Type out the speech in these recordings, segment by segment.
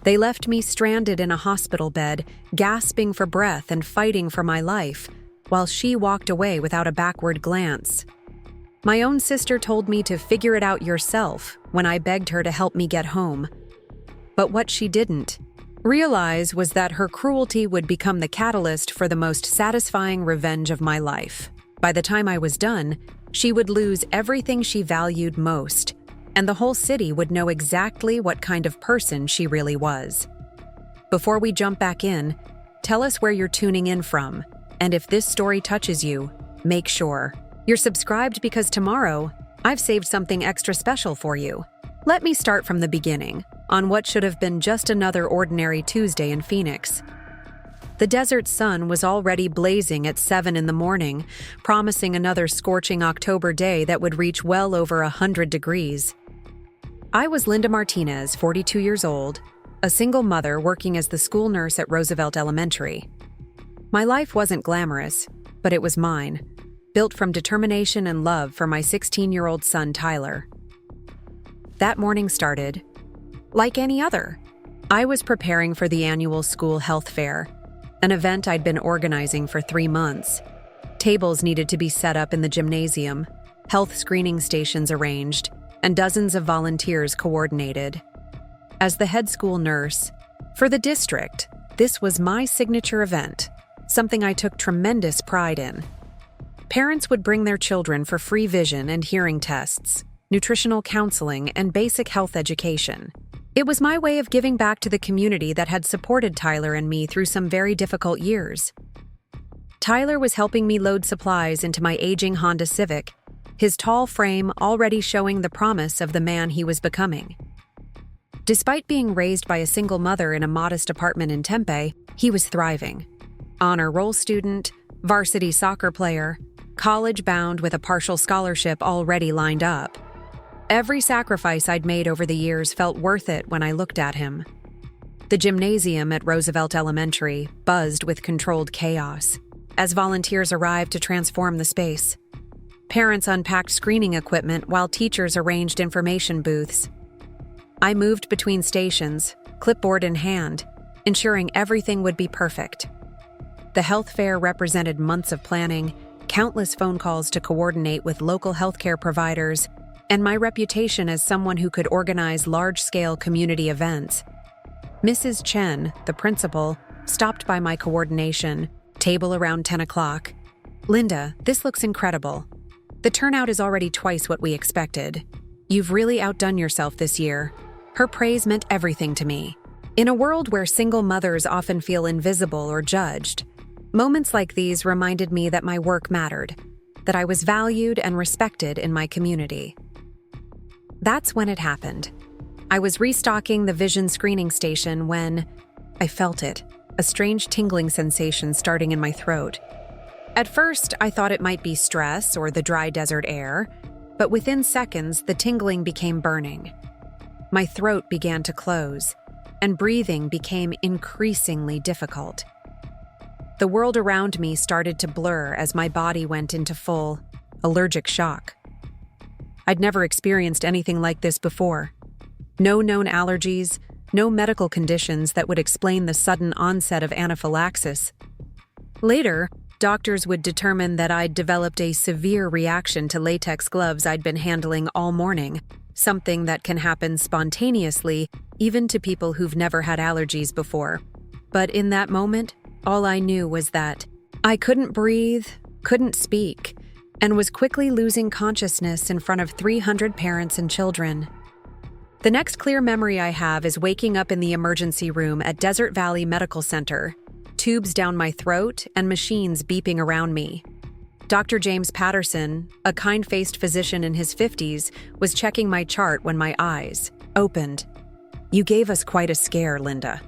They left me stranded in a hospital bed, gasping for breath and fighting for my life, while she walked away without a backward glance. My own sister told me to figure it out yourself when I begged her to help me get home. But what she didn't realize was that her cruelty would become the catalyst for the most satisfying revenge of my life. By the time I was done, she would lose everything she valued most, and the whole city would know exactly what kind of person she really was. Before we jump back in, tell us where you're tuning in from, and if this story touches you, make sure you're subscribed because tomorrow, I've saved something extra special for you. Let me start from the beginning, on what should have been just another ordinary Tuesday in Phoenix. The desert sun was already blazing at 7 in the morning, promising another scorching October day that would reach well over 100 degrees. I was Linda Martinez, 42 years old, a single mother working as the school nurse at Roosevelt Elementary. My life wasn't glamorous, but it was mine, built from determination and love for my 16-year-old son, Tyler. That morning started like any other. I was preparing for the annual school health fair, an event I'd been organizing for 3 months. Tables needed to be set up in the gymnasium, health screening stations arranged, and dozens of volunteers coordinated. As the head school nurse for the district, this was my signature event, something I took tremendous pride in. Parents would bring their children for free vision and hearing tests, nutritional counseling, and basic health education. It was my way of giving back to the community that had supported Tyler and me through some very difficult years. Tyler was helping me load supplies into my aging Honda Civic, his tall frame already showing the promise of the man he was becoming. Despite being raised by a single mother in a modest apartment in Tempe, he was thriving. Honor roll student, varsity soccer player, college-bound with a partial scholarship already lined up. Every sacrifice I'd made over the years felt worth it when I looked at him. The gymnasium at Roosevelt Elementary buzzed with controlled chaos as volunteers arrived to transform the space. Parents unpacked screening equipment while teachers arranged information booths. I moved between stations, clipboard in hand, ensuring everything would be perfect. The health fair represented months of planning, countless phone calls to coordinate with local healthcare providers, and my reputation as someone who could organize large-scale community events. Mrs. Chen, the principal, stopped by my coordination table around 10 o'clock. "Linda, this looks incredible. The turnout is already twice what we expected. You've really outdone yourself this year." Her praise meant everything to me. In a world where single mothers often feel invisible or judged, moments like these reminded me that my work mattered, that I was valued and respected in my community. That's when it happened. I was restocking the vision screening station when I felt it, a strange tingling sensation starting in my throat. At first, I thought it might be stress or the dry desert air, but within seconds, the tingling became burning. My throat began to close, and breathing became increasingly difficult. The world around me started to blur as my body went into full allergic shock. I'd never experienced anything like this before. No known allergies, no medical conditions that would explain the sudden onset of anaphylaxis. Later, doctors would determine that I'd developed a severe reaction to latex gloves I'd been handling all morning, something that can happen spontaneously even to people who've never had allergies before. But in that moment, all I knew was that I couldn't breathe, couldn't speak, and was quickly losing consciousness in front of 300 parents and children. The next clear memory I have is waking up in the emergency room at Desert Valley Medical Center, tubes down my throat and machines beeping around me. Dr. James Patterson, a kind-faced physician in his 50s, was checking my chart when my eyes opened. "You gave us quite a scare, Linda.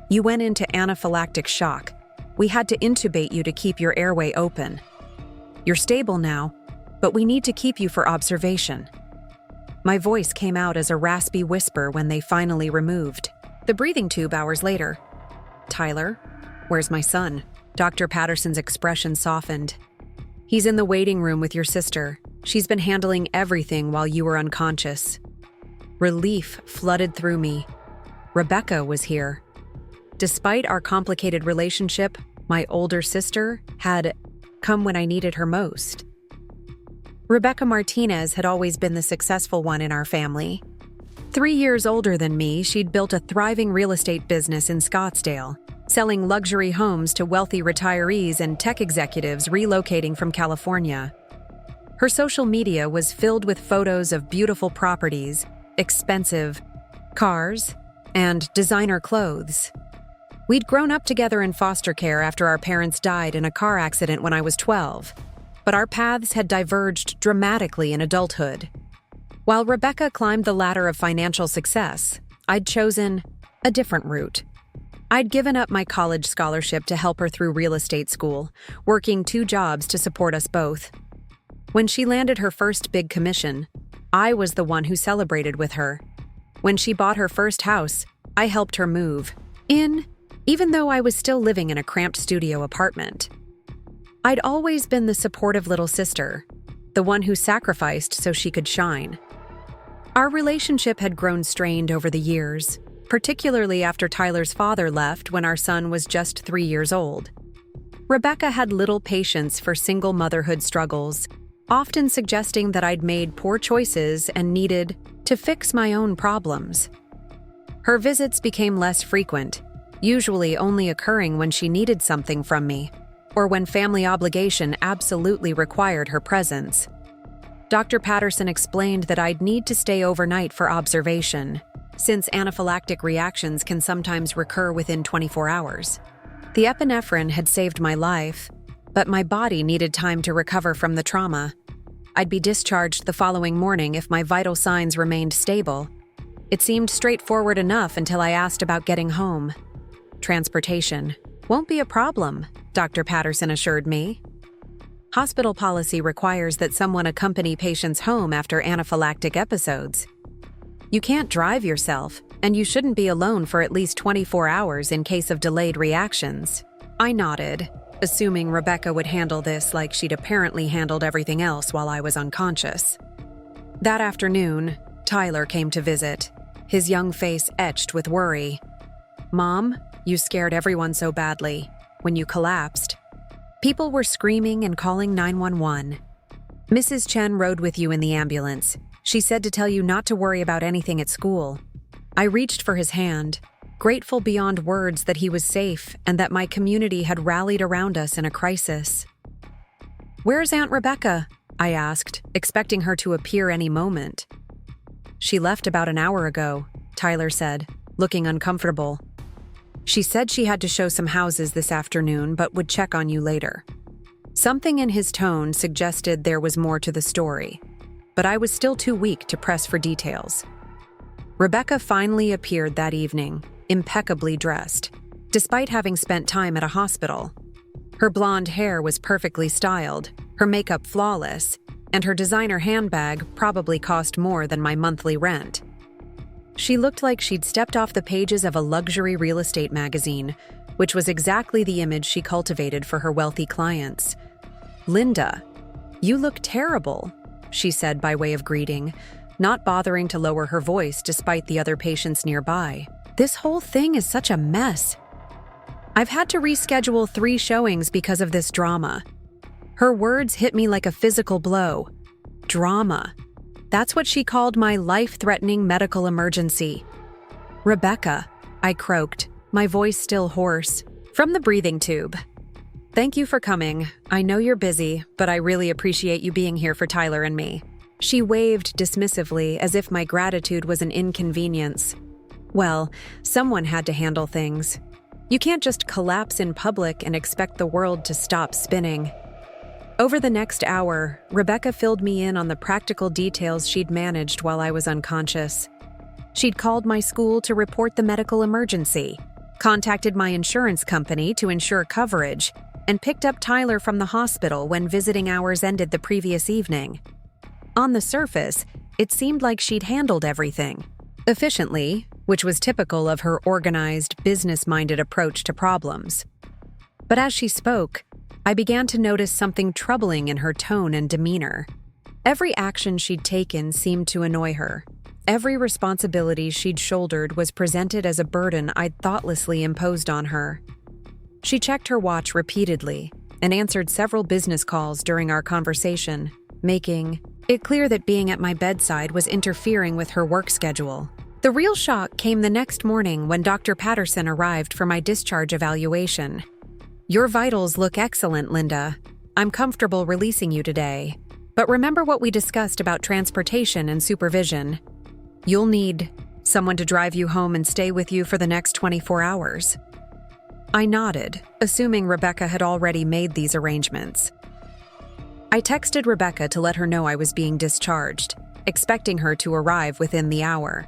You went into anaphylactic shock. We had to intubate you to keep your airway open. You're stable now, but we need to keep you for observation." My voice came out as a raspy whisper when they finally removed the breathing tube hours later. "Tyler, where's my son?" Dr. Patterson's expression softened. "He's in the waiting room with your sister. She's been handling everything while you were unconscious." Relief flooded through me. Rebecca was here. Despite our complicated relationship, my older sister had come when I needed her most. Rebecca Martinez had always been the successful one in our family. 3 years older than me, she'd built a thriving real estate business in Scottsdale, selling luxury homes to wealthy retirees and tech executives relocating from California. Her social media was filled with photos of beautiful properties, expensive cars, and designer clothes. We'd grown up together in foster care after our parents died in a car accident when I was 12, but our paths had diverged dramatically in adulthood. While Rebecca climbed the ladder of financial success, I'd chosen a different route. I'd given up my college scholarship to help her through real estate school, working 2 jobs to support us both. When she landed her first big commission, I was the one who celebrated with her. When she bought her first house, I helped her move in, even though I was still living in a cramped studio apartment. I'd always been the supportive little sister, the one who sacrificed so she could shine. Our relationship had grown strained over the years, particularly after Tyler's father left when our son was just 3 years old. Rebecca had little patience for single motherhood struggles, often suggesting that I'd made poor choices and needed to fix my own problems. Her visits became less frequent, usually only occurring when she needed something from me, or when family obligation absolutely required her presence. Dr. Patterson explained that I'd need to stay overnight for observation, since anaphylactic reactions can sometimes recur within 24 hours. The epinephrine had saved my life, but my body needed time to recover from the trauma. I'd be discharged the following morning if my vital signs remained stable. It seemed straightforward enough until I asked about getting home. Transportation won't be a problem, Dr. Patterson assured me. Hospital policy requires that someone accompany patients home after anaphylactic episodes. You can't drive yourself, and you shouldn't be alone for at least 24 hours in case of delayed reactions. I nodded, assuming Rebecca would handle this like she'd apparently handled everything else while I was unconscious. That afternoon, Tyler came to visit, his young face etched with worry. "Mom, you scared everyone so badly. When you collapsed, people were screaming and calling 911. Mrs. Chen rode with you in the ambulance. She said to tell you not to worry about anything at school." I reached for his hand, grateful beyond words that he was safe and that my community had rallied around us in a crisis. "Where's Aunt Rebecca?" I asked, expecting her to appear any moment. "She left about an hour ago," Tyler said, looking uncomfortable. "She said she had to show some houses this afternoon, but would check on you later." Something in his tone suggested there was more to the story, but I was still too weak to press for details. Rebecca finally appeared that evening, impeccably dressed, despite having spent time at a hospital. Her blonde hair was perfectly styled, her makeup flawless, and her designer handbag probably cost more than my monthly rent. She looked like she'd stepped off the pages of a luxury real estate magazine, which was exactly the image she cultivated for her wealthy clients. "Linda, you look terrible," she said by way of greeting, not bothering to lower her voice despite the other patients nearby. "This whole thing is such a mess. I've had to reschedule 3 showings because of this drama." Her words hit me like a physical blow. Drama. That's what she called my life-threatening medical emergency. "Rebecca," I croaked, my voice still hoarse, from the breathing tube. "Thank you for coming. I know you're busy, but I really appreciate you being here for Tyler and me." She waved dismissively as if my gratitude was an inconvenience. Well, someone had to handle things. You can't just collapse in public and expect the world to stop spinning. Over the next hour, Rebecca filled me in on the practical details she'd managed while I was unconscious. She'd called my school to report the medical emergency, contacted my insurance company to ensure coverage, and picked up Tyler from the hospital when visiting hours ended the previous evening. On the surface, it seemed like she'd handled everything efficiently, which was typical of her organized, business-minded approach to problems. But as she spoke, I began to notice something troubling in her tone and demeanor. Every action she'd taken seemed to annoy her, Every responsibility she'd shouldered was presented as a burden I'd thoughtlessly imposed on her. She checked her watch repeatedly and answered several business calls during our conversation, making it clear that being at my bedside was interfering with her work schedule. The real shock came the next morning when Dr. Patterson arrived for my discharge evaluation. "Your vitals look excellent, Linda. I'm comfortable releasing you today. But remember what we discussed about transportation and supervision. You'll need someone to drive you home and stay with you for the next 24 hours. I nodded, assuming Rebecca had already made these arrangements. I texted Rebecca to let her know I was being discharged, expecting her to arrive within the hour.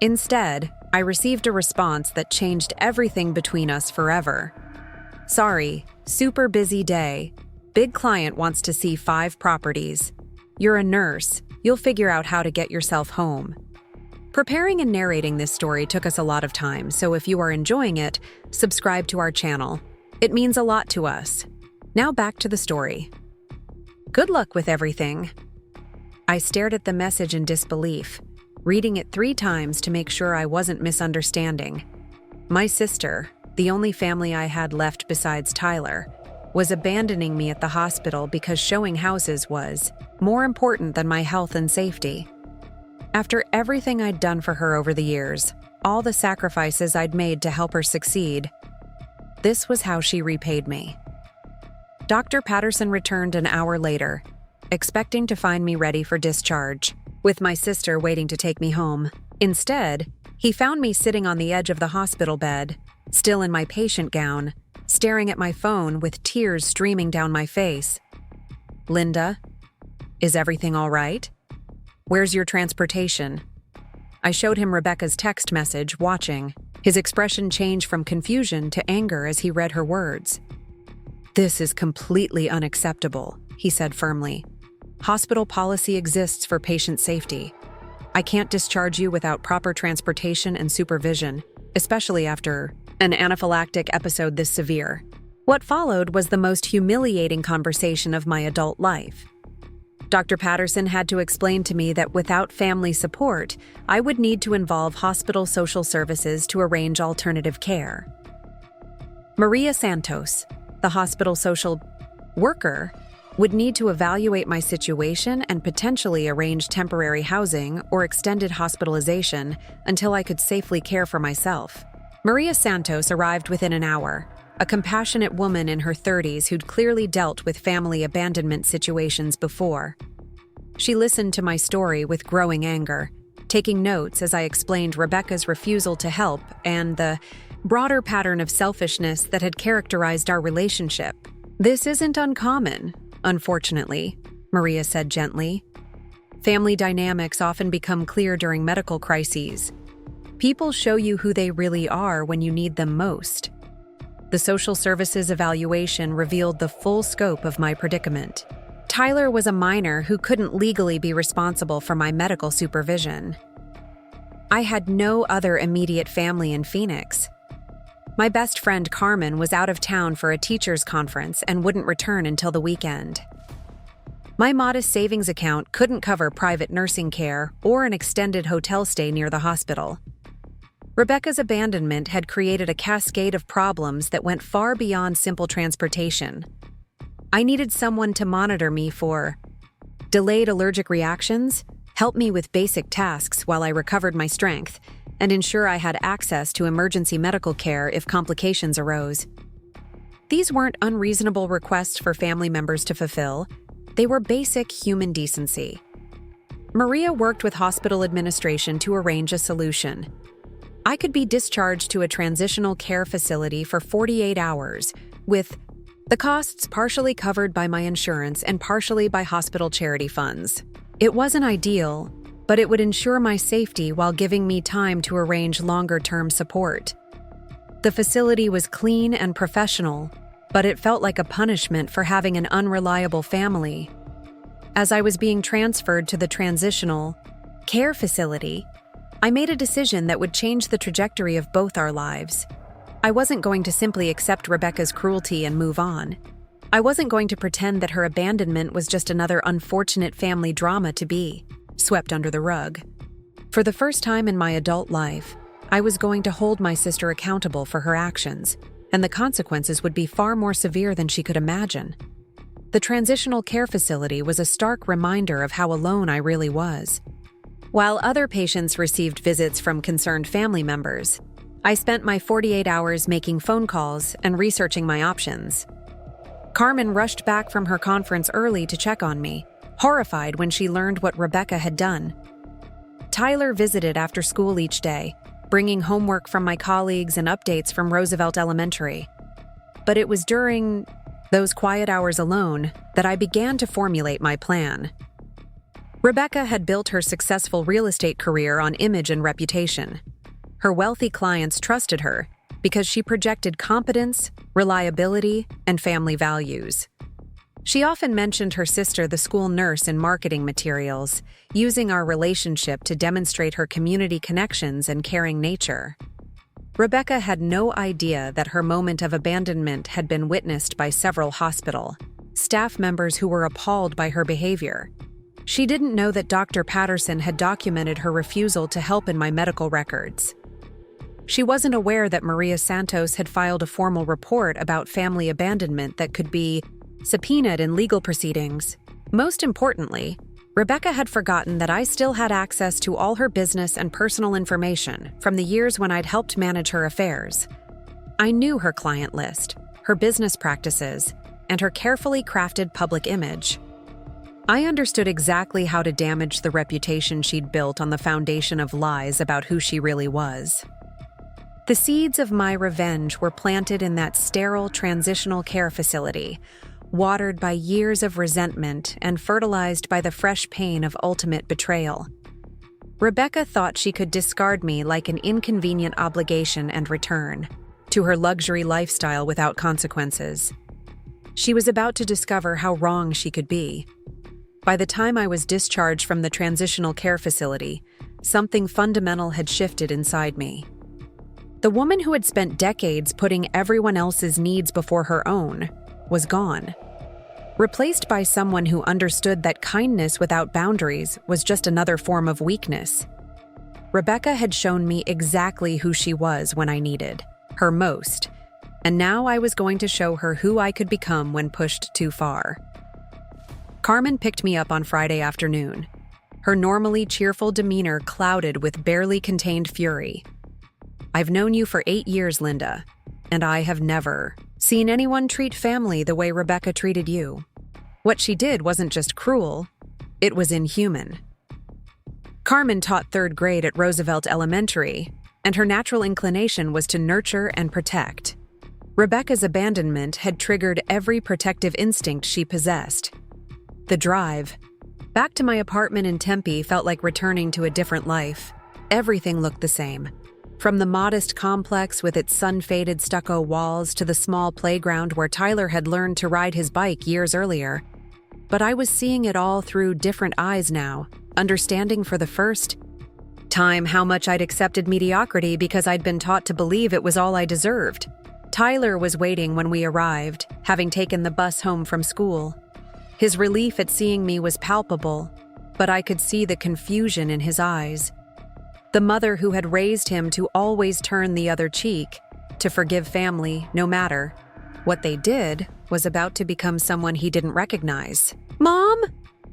Instead, I received a response that changed everything between us forever. "Sorry, super busy day. Big client wants to see 5 properties. You're a nurse. You'll figure out how to get yourself home." Preparing and narrating this story took us a lot of time, so if you are enjoying it, subscribe to our channel. It means a lot to us. Now back to the story. "Good luck with everything." I stared at the message in disbelief, reading it 3 times to make sure I wasn't misunderstanding. My sister, the only family I had left besides Tyler, was abandoning me at the hospital because showing houses was more important than my health and safety. After everything I'd done for her over the years, all the sacrifices I'd made to help her succeed, this was how she repaid me. Dr. Patterson returned an hour later, expecting to find me ready for discharge, with my sister waiting to take me home. Instead, he found me sitting on the edge of the hospital bed, still in my patient gown, staring at my phone with tears streaming down my face. "Linda, is everything all right? Where's your transportation?" I showed him Rebecca's text message, watching. His expression changed from confusion to anger as he read her words. "This is completely unacceptable," he said firmly. "Hospital policy exists for patient safety. I can't discharge you without proper transportation and supervision, especially after an anaphylactic episode this severe." What followed was the most humiliating conversation of my adult life. Dr. Patterson had to explain to me that without family support, I would need to involve hospital social services to arrange alternative care. Maria Santos, the hospital social worker, would need to evaluate my situation and potentially arrange temporary housing or extended hospitalization until I could safely care for myself. Maria Santos arrived within an hour, a compassionate woman in her 30s who'd clearly dealt with family abandonment situations before. She listened to my story with growing anger, taking notes as I explained Rebecca's refusal to help and the broader pattern of selfishness that had characterized our relationship. "This isn't uncommon, unfortunately," Maria said gently. "Family dynamics often become clear during medical crises. People show you who they really are when you need them most." The social services evaluation revealed the full scope of my predicament. Tyler was a minor who couldn't legally be responsible for my medical supervision. I had no other immediate family in Phoenix. My best friend Carmen was out of town for a teachers' conference and wouldn't return until the weekend. My modest savings account couldn't cover private nursing care or an extended hotel stay near the hospital. Rebecca's abandonment had created a cascade of problems that went far beyond simple transportation. I needed someone to monitor me for delayed allergic reactions, help me with basic tasks while I recovered my strength, and ensure I had access to emergency medical care if complications arose. These weren't unreasonable requests for family members to fulfill. They were basic human decency. Maria worked with hospital administration to arrange a solution. I could be discharged to a transitional care facility for 48 hours, with the costs partially covered by my insurance and partially by hospital charity funds. It wasn't ideal, but it would ensure my safety while giving me time to arrange longer-term support. The facility was clean and professional, but it felt like a punishment for having an unreliable family. As I was being transferred to the transitional care facility, I made a decision that would change the trajectory of both our lives. I wasn't going to simply accept Rebecca's cruelty and move on. I wasn't going to pretend that her abandonment was just another unfortunate family drama to be swept under the rug. For the first time in my adult life, I was going to hold my sister accountable for her actions, and the consequences would be far more severe than she could imagine. The transitional care facility was a stark reminder of how alone I really was. While other patients received visits from concerned family members, I spent my 48 hours making phone calls and researching my options. Carmen rushed back from her conference early to check on me, horrified when she learned what Rebecca had done. Tyler visited after school each day, bringing homework from my colleagues and updates from Roosevelt Elementary. But it was during those quiet hours alone that I began to formulate my plan. Rebecca had built her successful real estate career on image and reputation. Her wealthy clients trusted her because she projected competence, reliability, and family values. She often mentioned her sister, the school nurse, in marketing materials, using our relationship to demonstrate her community connections and caring nature. Rebecca had no idea that her moment of abandonment had been witnessed by several hospital staff members who were appalled by her behavior. She didn't know that Dr. Patterson had documented her refusal to help in my medical records. She wasn't aware that Maria Santos had filed a formal report about family abandonment that could be subpoenaed in legal proceedings. Most importantly, Rebecca had forgotten that I still had access to all her business and personal information from the years when I'd helped manage her affairs. I knew her client list, her business practices, and her carefully crafted public image. I understood exactly how to damage the reputation she'd built on the foundation of lies about who she really was. The seeds of my revenge were planted in that sterile transitional care facility, watered by years of resentment and fertilized by the fresh pain of ultimate betrayal. Rebecca thought she could discard me like an inconvenient obligation and return to her luxury lifestyle without consequences. She was about to discover how wrong she could be. By the time I was discharged from the transitional care facility, something fundamental had shifted inside me. The woman who had spent decades putting everyone else's needs before her own was gone, replaced by someone who understood that kindness without boundaries was just another form of weakness. Rebecca had shown me exactly who she was when I needed her most, and now I was going to show her who I could become when pushed too far. Carmen picked me up on Friday afternoon, her normally cheerful demeanor clouded with barely contained fury. "I've known you for 8 years, Linda, and I have never seen anyone treat family the way Rebecca treated you. What she did wasn't just cruel, it was inhuman." Carmen taught 3rd grade at Roosevelt Elementary, and her natural inclination was to nurture and protect. Rebecca's abandonment had triggered every protective instinct she possessed. The drive back to my apartment in Tempe felt like returning to a different life. Everything looked the same. From the modest complex with its sun-faded stucco walls to the small playground where Tyler had learned to ride his bike years earlier. But I was seeing it all through different eyes now, understanding for the first time how much I'd accepted mediocrity because I'd been taught to believe it was all I deserved. Tyler was waiting when we arrived, having taken the bus home from school. His relief at seeing me was palpable, but I could see the confusion in his eyes. The mother who had raised him to always turn the other cheek, to forgive family no matter what they did, was about to become someone he didn't recognize. "Mom?"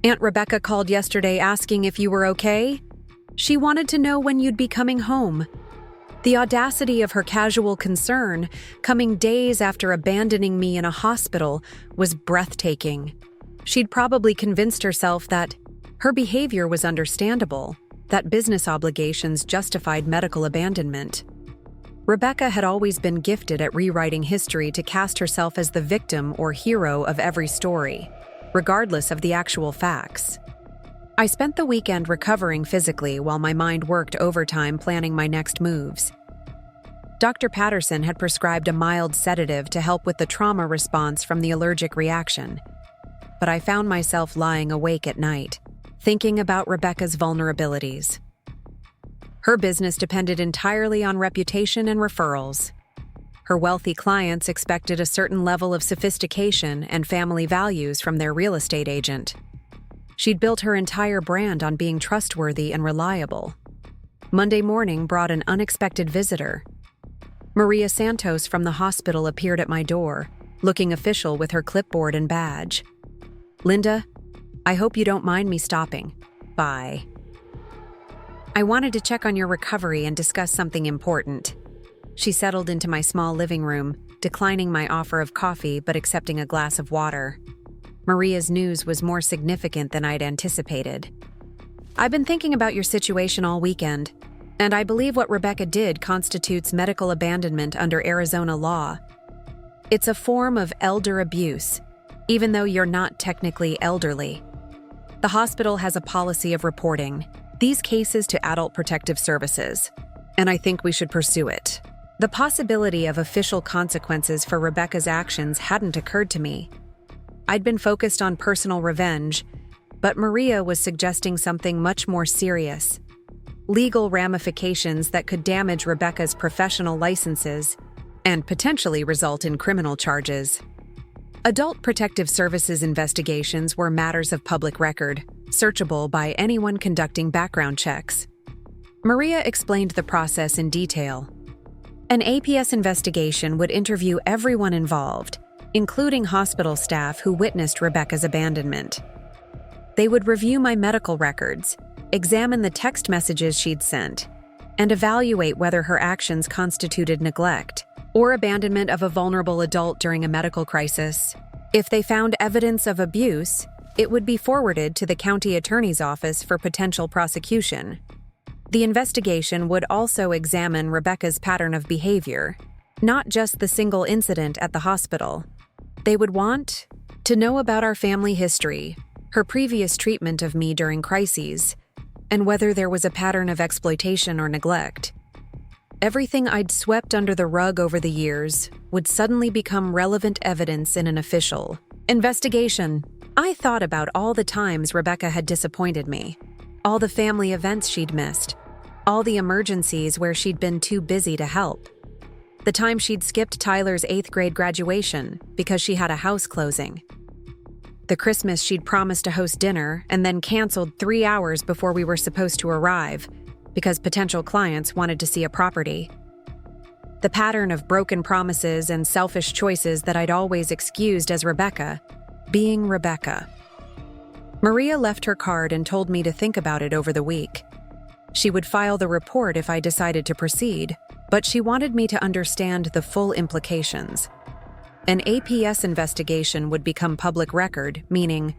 Aunt Rebecca called yesterday asking if you were okay. She wanted to know when you'd be coming home. The audacity of her casual concern, coming days after abandoning me in a hospital, was breathtaking. She'd probably convinced herself that her behavior was understandable, that business obligations justified medical abandonment. Rebecca had always been gifted at rewriting history to cast herself as the victim or hero of every story, regardless of the actual facts. I spent the weekend recovering physically while my mind worked overtime planning my next moves. Dr. Patterson had prescribed a mild sedative to help with the trauma response from the allergic reaction, but I found myself lying awake at night, thinking about Rebecca's vulnerabilities. Her business depended entirely on reputation and referrals. Her wealthy clients expected a certain level of sophistication and family values from their real estate agent. She'd built her entire brand on being trustworthy and reliable. Monday morning brought an unexpected visitor. Maria Santos from the hospital appeared at my door, looking official with her clipboard and badge. "Linda, I hope you don't mind me stopping. Bye. I wanted to check on your recovery and discuss something important." She settled into my small living room, declining my offer of coffee but accepting a glass of water. Maria's news was more significant than I'd anticipated. "I've been thinking about your situation all weekend, and I believe what Rebecca did constitutes medical abandonment under Arizona law. It's a form of elder abuse, even though you're not technically elderly. The hospital has a policy of reporting these cases to Adult Protective Services, and I think we should pursue it." The possibility of official consequences for Rebecca's actions hadn't occurred to me. I'd been focused on personal revenge, but Maria was suggesting something much more serious: legal ramifications that could damage Rebecca's professional licenses and potentially result in criminal charges. Adult Protective Services investigations were matters of public record, searchable by anyone conducting background checks. Maria explained the process in detail. An APS investigation would interview everyone involved, including hospital staff who witnessed Rebecca's abandonment. They would review my medical records, examine the text messages she'd sent, and evaluate whether her actions constituted neglect or abandonment of a vulnerable adult during a medical crisis. If they found evidence of abuse, it would be forwarded to the county attorney's office for potential prosecution. The investigation would also examine Rebecca's pattern of behavior, not just the single incident at the hospital. They would want to know about our family history, her previous treatment of me during crises, and whether there was a pattern of exploitation or neglect. Everything I'd swept under the rug over the years would suddenly become relevant evidence in an official investigation. I thought about all the times Rebecca had disappointed me, all the family events she'd missed, all the emergencies where she'd been too busy to help, the time she'd skipped Tyler's 8th grade graduation because she had a house closing, the Christmas she'd promised to host dinner and then canceled 3 hours before we were supposed to arrive because potential clients wanted to see a property, the pattern of broken promises and selfish choices that I'd always excused as Rebecca, being Rebecca. Maria left her card and told me to think about it over the week. She would file the report if I decided to proceed, but she wanted me to understand the full implications. An APS investigation would become public record, meaning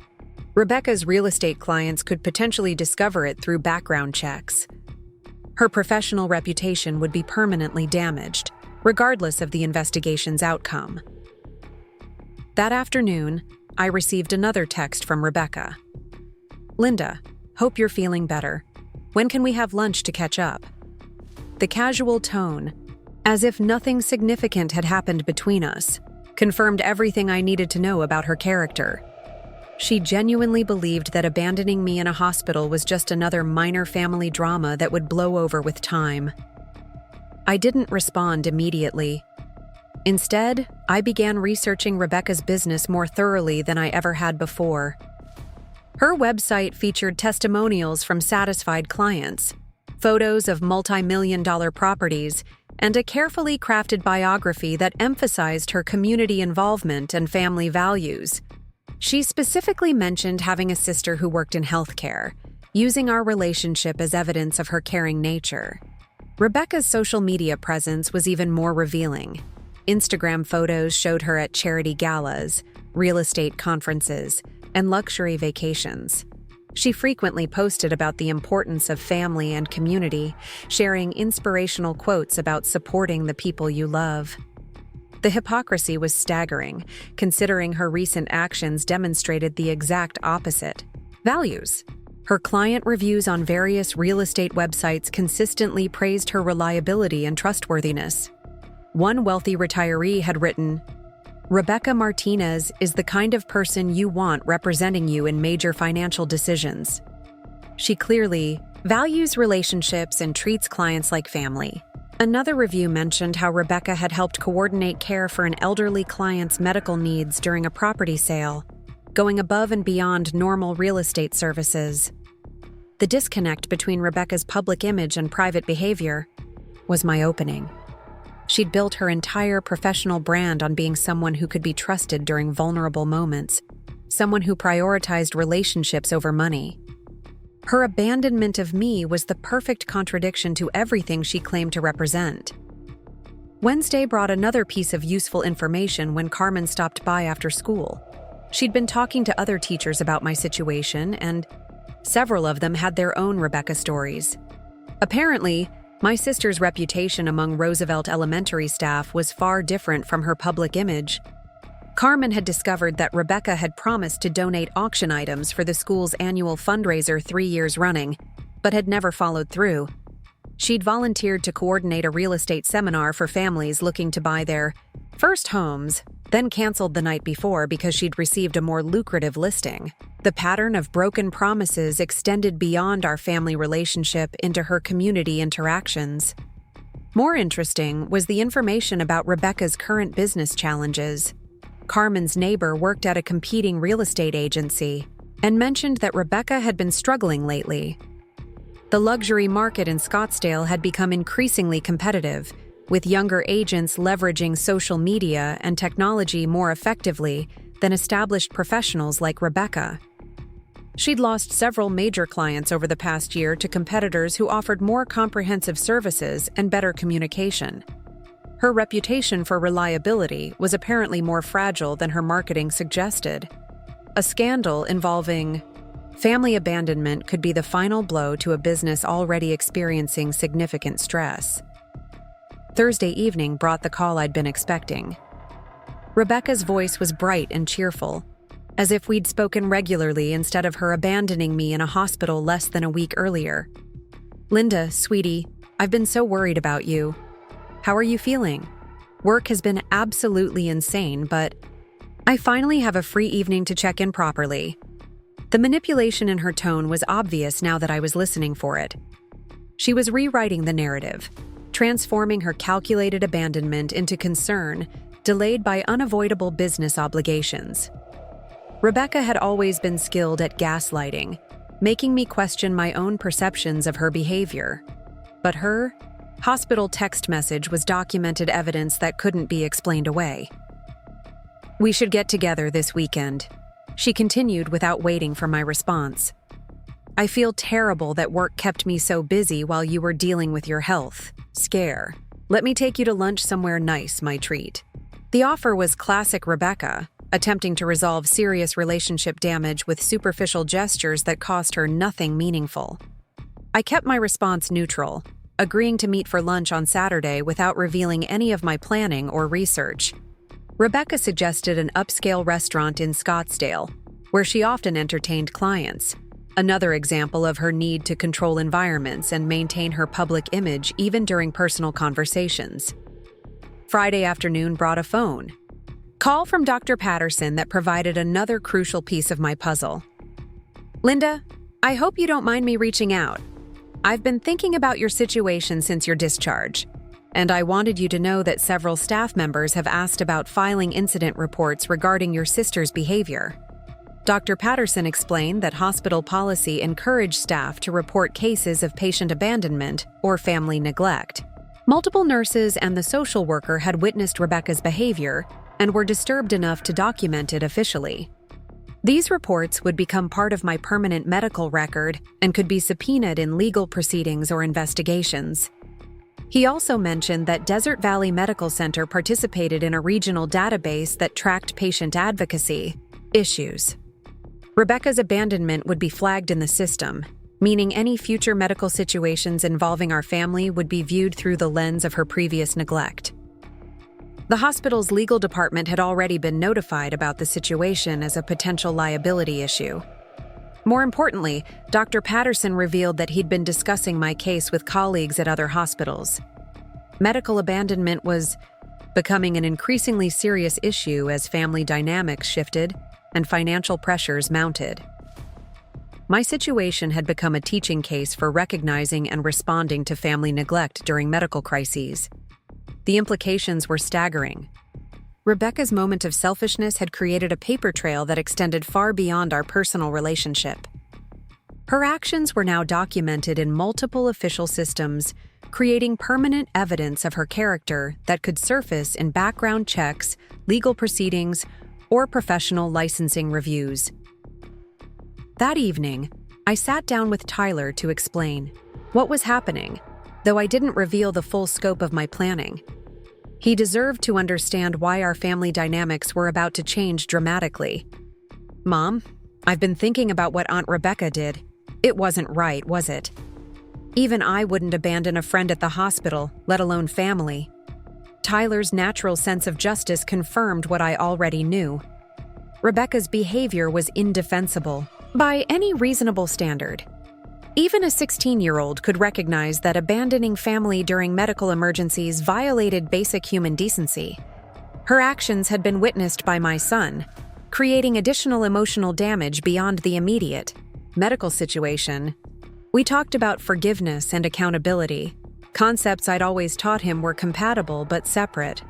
Rebecca's real estate clients could potentially discover it through background checks. Her professional reputation would be permanently damaged, regardless of the investigation's outcome. That afternoon, I received another text from Rebecca. "Linda, hope you're feeling better. When can we have lunch to catch up?" The casual tone, as if nothing significant had happened between us, confirmed everything I needed to know about her character. She genuinely believed that abandoning me in a hospital was just another minor family drama that would blow over with time. I didn't respond immediately. Instead, I began researching Rebecca's business more thoroughly than I ever had before. Her website featured testimonials from satisfied clients, photos of multi-million-dollar properties, and a carefully crafted biography that emphasized her community involvement and family values. She specifically mentioned having a sister who worked in healthcare, using our relationship as evidence of her caring nature. Rebecca's social media presence was even more revealing. Instagram photos showed her at charity galas, real estate conferences, and luxury vacations. She frequently posted about the importance of family and community, sharing inspirational quotes about supporting the people you love. The hypocrisy was staggering, considering her recent actions demonstrated the exact opposite. Values. Her client reviews on various real estate websites consistently praised her reliability and trustworthiness. One wealthy retiree had written, "Rebecca Martinez is the kind of person you want representing you in major financial decisions. She clearly values relationships and treats clients like family." Another review mentioned how Rebecca had helped coordinate care for an elderly client's medical needs during a property sale, going above and beyond normal real estate services. The disconnect between Rebecca's public image and private behavior was my opening. She'd built her entire professional brand on being someone who could be trusted during vulnerable moments, someone who prioritized relationships over money. Her abandonment of me was the perfect contradiction to everything she claimed to represent. Wednesday brought another piece of useful information when Carmen stopped by after school. She'd been talking to other teachers about my situation, and several of them had their own Rebecca stories. Apparently, my sister's reputation among Roosevelt Elementary staff was far different from her public image. Carmen had discovered that Rebecca had promised to donate auction items for the school's annual fundraiser 3 years running, but had never followed through. She'd volunteered to coordinate a real estate seminar for families looking to buy their first homes, then canceled the night before because she'd received a more lucrative listing. The pattern of broken promises extended beyond our family relationship into her community interactions. More interesting was the information about Rebecca's current business challenges. Carmen's neighbor worked at a competing real estate agency and mentioned that Rebecca had been struggling lately. The luxury market in Scottsdale had become increasingly competitive, with younger agents leveraging social media and technology more effectively than established professionals like Rebecca. She'd lost several major clients over the past year to competitors who offered more comprehensive services and better communication. Her reputation for reliability was apparently more fragile than her marketing suggested. A scandal involving family abandonment could be the final blow to a business already experiencing significant stress. Thursday evening brought the call I'd been expecting. Rebecca's voice was bright and cheerful, as if we'd spoken regularly instead of her abandoning me in a hospital less than a week earlier. "Linda, sweetie, I've been so worried about you. How are you feeling? Work has been absolutely insane, but I finally have a free evening to check in properly." The manipulation in her tone was obvious now that I was listening for it. She was rewriting the narrative, transforming her calculated abandonment into concern, delayed by unavoidable business obligations. Rebecca had always been skilled at gaslighting, making me question my own perceptions of her behavior. But her hospital text message was documented evidence that couldn't be explained away. "We should get together this weekend," she continued without waiting for my response. "I feel terrible that work kept me so busy while you were dealing with your health scare. Let me take you to lunch somewhere nice, my treat." The offer was classic Rebecca, attempting to resolve serious relationship damage with superficial gestures that cost her nothing meaningful. I kept my response neutral, agreeing to meet for lunch on Saturday without revealing any of my planning or research. Rebecca suggested an upscale restaurant in Scottsdale, where she often entertained clients, another example of her need to control environments and maintain her public image even during personal conversations. Friday afternoon brought a phone call from Dr. Patterson that provided another crucial piece of my puzzle. "Linda, I hope you don't mind me reaching out. I've been thinking about your situation since your discharge, and I wanted you to know that several staff members have asked about filing incident reports regarding your sister's behavior." Dr. Patterson explained that hospital policy encouraged staff to report cases of patient abandonment or family neglect. Multiple nurses and the social worker had witnessed Rebecca's behavior and were disturbed enough to document it officially. These reports would become part of my permanent medical record and could be subpoenaed in legal proceedings or investigations. He also mentioned that Desert Valley Medical Center participated in a regional database that tracked patient advocacy issues. Rebecca's abandonment would be flagged in the system, meaning any future medical situations involving our family would be viewed through the lens of her previous neglect. The hospital's legal department had already been notified about the situation as a potential liability issue. More importantly, Dr. Patterson revealed that he'd been discussing my case with colleagues at other hospitals. Medical abandonment was becoming an increasingly serious issue as family dynamics shifted and financial pressures mounted. My situation had become a teaching case for recognizing and responding to family neglect during medical crises. The implications were staggering. Rebecca's moment of selfishness had created a paper trail that extended far beyond our personal relationship. Her actions were now documented in multiple official systems, creating permanent evidence of her character that could surface in background checks, legal proceedings, or professional licensing reviews. That evening, I sat down with Tyler to explain what was happening, though I didn't reveal the full scope of my planning. He deserved to understand why our family dynamics were about to change dramatically. "Mom, I've been thinking about what Aunt Rebecca did. It wasn't right, was it? Even I wouldn't abandon a friend at the hospital, let alone family." Tyler's natural sense of justice confirmed what I already knew. Rebecca's behavior was indefensible by any reasonable standard. Even a 16-year-old could recognize that abandoning family during medical emergencies violated basic human decency. Her actions had been witnessed by my son, creating additional emotional damage beyond the immediate medical situation. We talked about forgiveness and accountability. Concepts I'd always taught him were compatible but separate.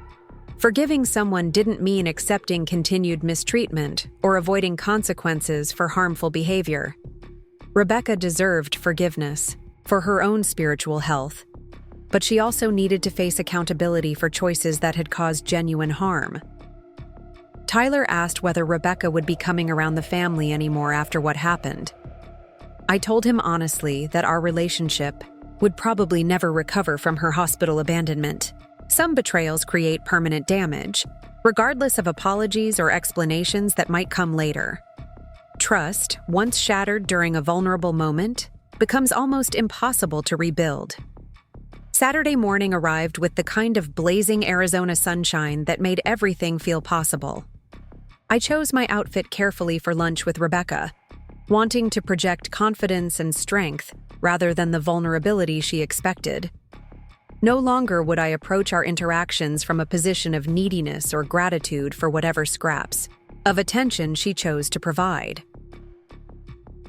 Forgiving someone didn't mean accepting continued mistreatment or avoiding consequences for harmful behavior. Rebecca deserved forgiveness for her own spiritual health, but she also needed to face accountability for choices that had caused genuine harm. Tyler asked whether Rebecca would be coming around the family anymore after what happened. I told him honestly that our relationship would probably never recover from her hospital abandonment. Some betrayals create permanent damage, regardless of apologies or explanations that might come later. Trust, once shattered during a vulnerable moment, becomes almost impossible to rebuild. Saturday morning arrived with the kind of blazing Arizona sunshine that made everything feel possible. I chose my outfit carefully for lunch with Rebecca, wanting to project confidence and strength rather than the vulnerability she expected. No longer would I approach our interactions from a position of neediness or gratitude for whatever scraps of attention she chose to provide.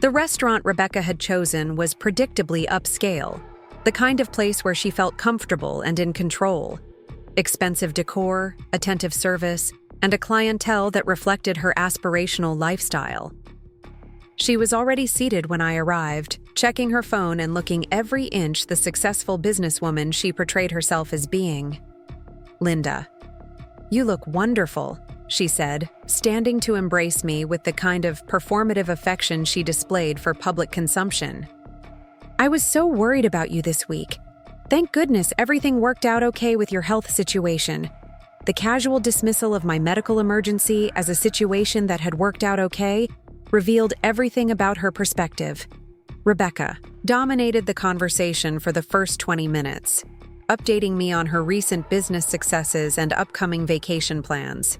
The restaurant Rebecca had chosen was predictably upscale, the kind of place where she felt comfortable and in control. Expensive decor, attentive service, and a clientele that reflected her aspirational lifestyle. She was already seated when I arrived, checking her phone and looking every inch the successful businesswoman she portrayed herself as being. "Linda, you look wonderful," she said, standing to embrace me with the kind of performative affection she displayed for public consumption. "I was so worried about you this week. Thank goodness everything worked out okay with your health situation." The casual dismissal of my medical emergency as a situation that had worked out okay revealed everything about her perspective. Rebecca dominated the conversation for the first 20 minutes, updating me on her recent business successes and upcoming vacation plans.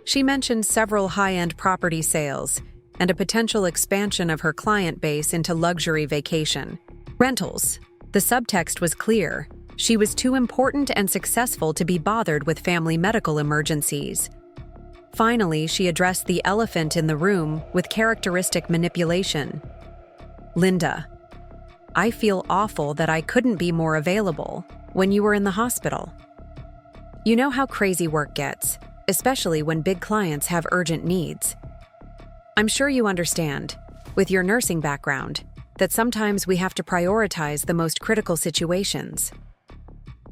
She mentioned several high-end property sales and a potential expansion of her client base into luxury vacation rentals. The subtext was clear. She was too important and successful to be bothered with family medical emergencies. Finally, she addressed the elephant in the room with characteristic manipulation. "Linda, I feel awful that I couldn't be more available when you were in the hospital. You know how crazy work gets, especially when big clients have urgent needs. I'm sure you understand, with your nursing background, that sometimes we have to prioritize the most critical situations."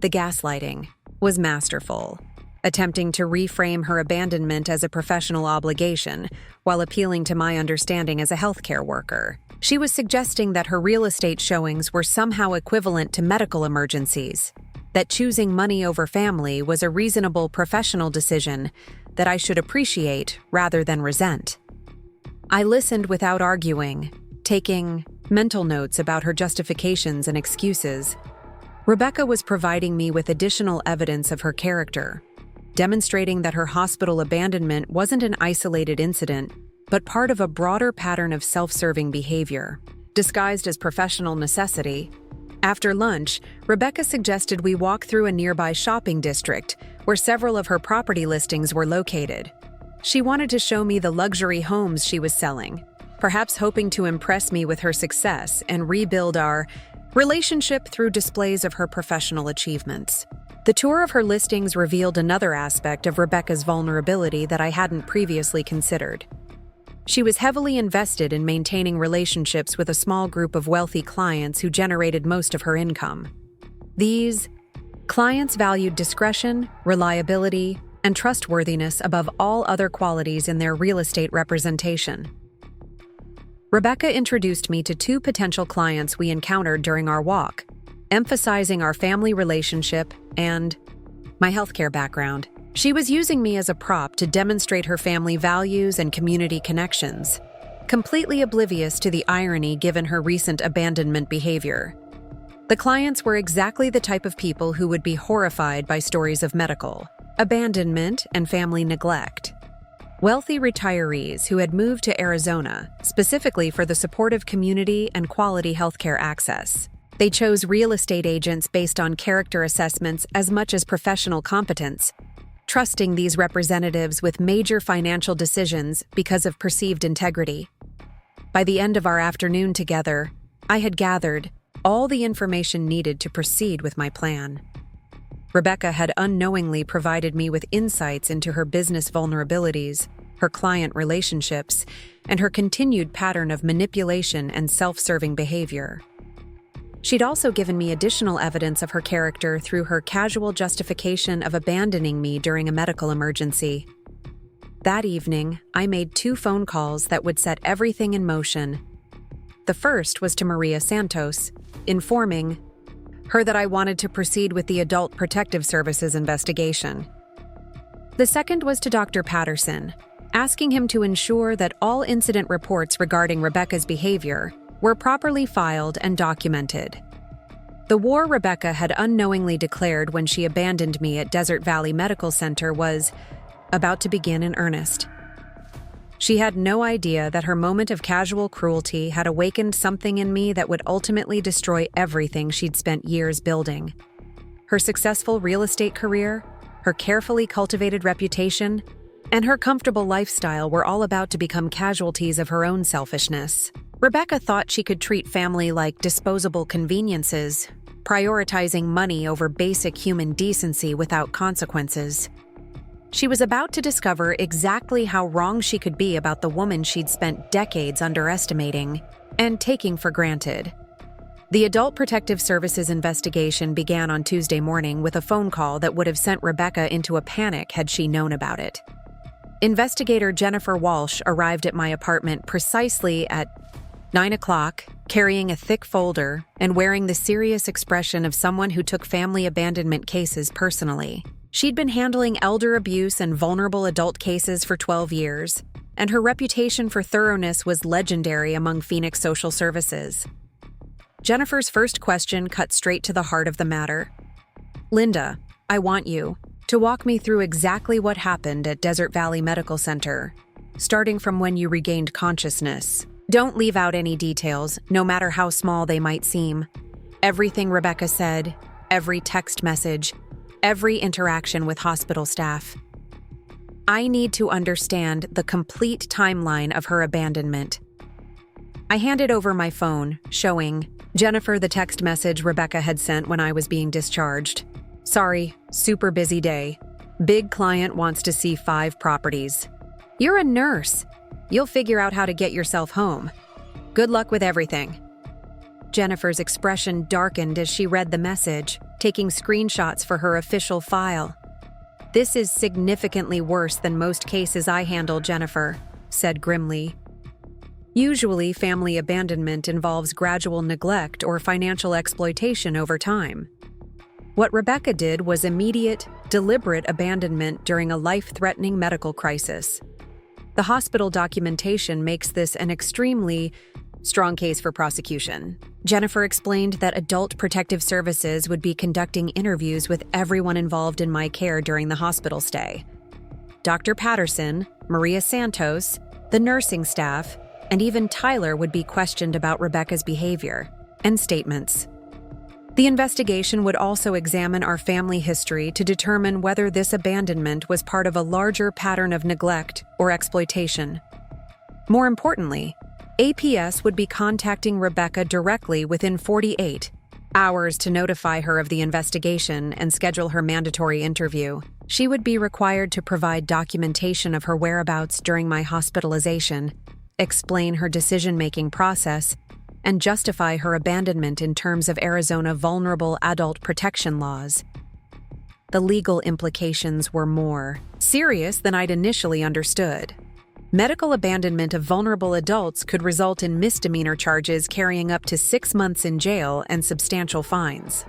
The gaslighting was masterful, attempting to reframe her abandonment as a professional obligation while appealing to my understanding as a healthcare worker. She was suggesting that her real estate showings were somehow equivalent to medical emergencies, that choosing money over family was a reasonable professional decision that I should appreciate rather than resent. I listened without arguing, taking mental notes about her justifications and excuses. Rebecca was providing me with additional evidence of her character, demonstrating that her hospital abandonment wasn't an isolated incident, but part of a broader pattern of self-serving behavior, disguised as professional necessity. After lunch, Rebecca suggested we walk through a nearby shopping district where several of her property listings were located. She wanted to show me the luxury homes she was selling, perhaps hoping to impress me with her success and rebuild our relationship through displays of her professional achievements. The tour of her listings revealed another aspect of Rebecca's vulnerability that I hadn't previously considered. She was heavily invested in maintaining relationships with a small group of wealthy clients who generated most of her income. These clients valued discretion, reliability, and trustworthiness above all other qualities in their real estate representation. Rebecca introduced me to two potential clients we encountered during our walk, emphasizing our family relationship and my healthcare background. She was using me as a prop to demonstrate her family values and community connections, completely oblivious to the irony given her recent abandonment behavior. The clients were exactly the type of people who would be horrified by stories of medical abandonment and family neglect. Wealthy retirees who had moved to Arizona specifically for the supportive community and quality healthcare access. They chose real estate agents based on character assessments as much as professional competence, trusting these representatives with major financial decisions because of perceived integrity. By the end of our afternoon together, I had gathered all the information needed to proceed with my plan. Rebecca had unknowingly provided me with insights into her business vulnerabilities, her client relationships, and her continued pattern of manipulation and self-serving behavior. She'd also given me additional evidence of her character through her casual justification of abandoning me during a medical emergency. That evening, I made 2 phone calls that would set everything in motion. The first was to Maria Santos, informing her that I wanted to proceed with the Adult Protective Services investigation. The second was to Dr. Patterson, asking him to ensure that all incident reports regarding Rebecca's behavior were properly filed and documented. The war Rebecca had unknowingly declared when she abandoned me at Desert Valley Medical Center was about to begin in earnest. She had no idea that her moment of casual cruelty had awakened something in me that would ultimately destroy everything she'd spent years building. Her successful real estate career, her carefully cultivated reputation, and her comfortable lifestyle were all about to become casualties of her own selfishness. Rebecca thought she could treat family like disposable conveniences, prioritizing money over basic human decency without consequences. She was about to discover exactly how wrong she could be about the woman she'd spent decades underestimating and taking for granted. The Adult Protective Services investigation began on Tuesday morning with a phone call that would have sent Rebecca into a panic had she known about it. Investigator Jennifer Walsh arrived at my apartment precisely at 9 o'clock, carrying a thick folder and wearing the serious expression of someone who took family abandonment cases personally. She'd been handling elder abuse and vulnerable adult cases for 12 years, and her reputation for thoroughness was legendary among Phoenix social services. Jennifer's first question cut straight to the heart of the matter. "Linda, I want you to walk me through exactly what happened at Desert Valley Medical Center, starting from when you regained consciousness. Don't leave out any details, no matter how small they might seem. Everything Rebecca said, every text message, every interaction with hospital staff. I need to understand the complete timeline of her abandonment." I handed over my phone, showing Jennifer the text message Rebecca had sent when I was being discharged. "Sorry, super busy day. Big client wants to see 5 properties. You're a nurse. You'll figure out how to get yourself home. Good luck with everything." Jennifer's expression darkened as she read the message, taking screenshots for her official file. "This is significantly worse than most cases I handle, Jennifer," said grimly. "Usually, family abandonment involves gradual neglect or financial exploitation over time. What Rebecca did was immediate, deliberate abandonment during a life-threatening medical crisis. The hospital documentation makes this an extremely strong case for prosecution." Jennifer explained that Adult Protective Services would be conducting interviews with everyone involved in my care during the hospital stay. Dr. Patterson, Maria Santos, the nursing staff, and even Tyler would be questioned about Rebecca's behavior and statements. The investigation would also examine our family history to determine whether this abandonment was part of a larger pattern of neglect or exploitation. More importantly, APS would be contacting Rebecca directly within 48 hours to notify her of the investigation and schedule her mandatory interview. She would be required to provide documentation of her whereabouts during my hospitalization explain her decision-making process, and justify her abandonment in terms of Arizona vulnerable adult protection laws. The legal implications were more serious than I'd initially understood. Medical abandonment of vulnerable adults could result in misdemeanor charges carrying up to 6 months in jail and substantial fines.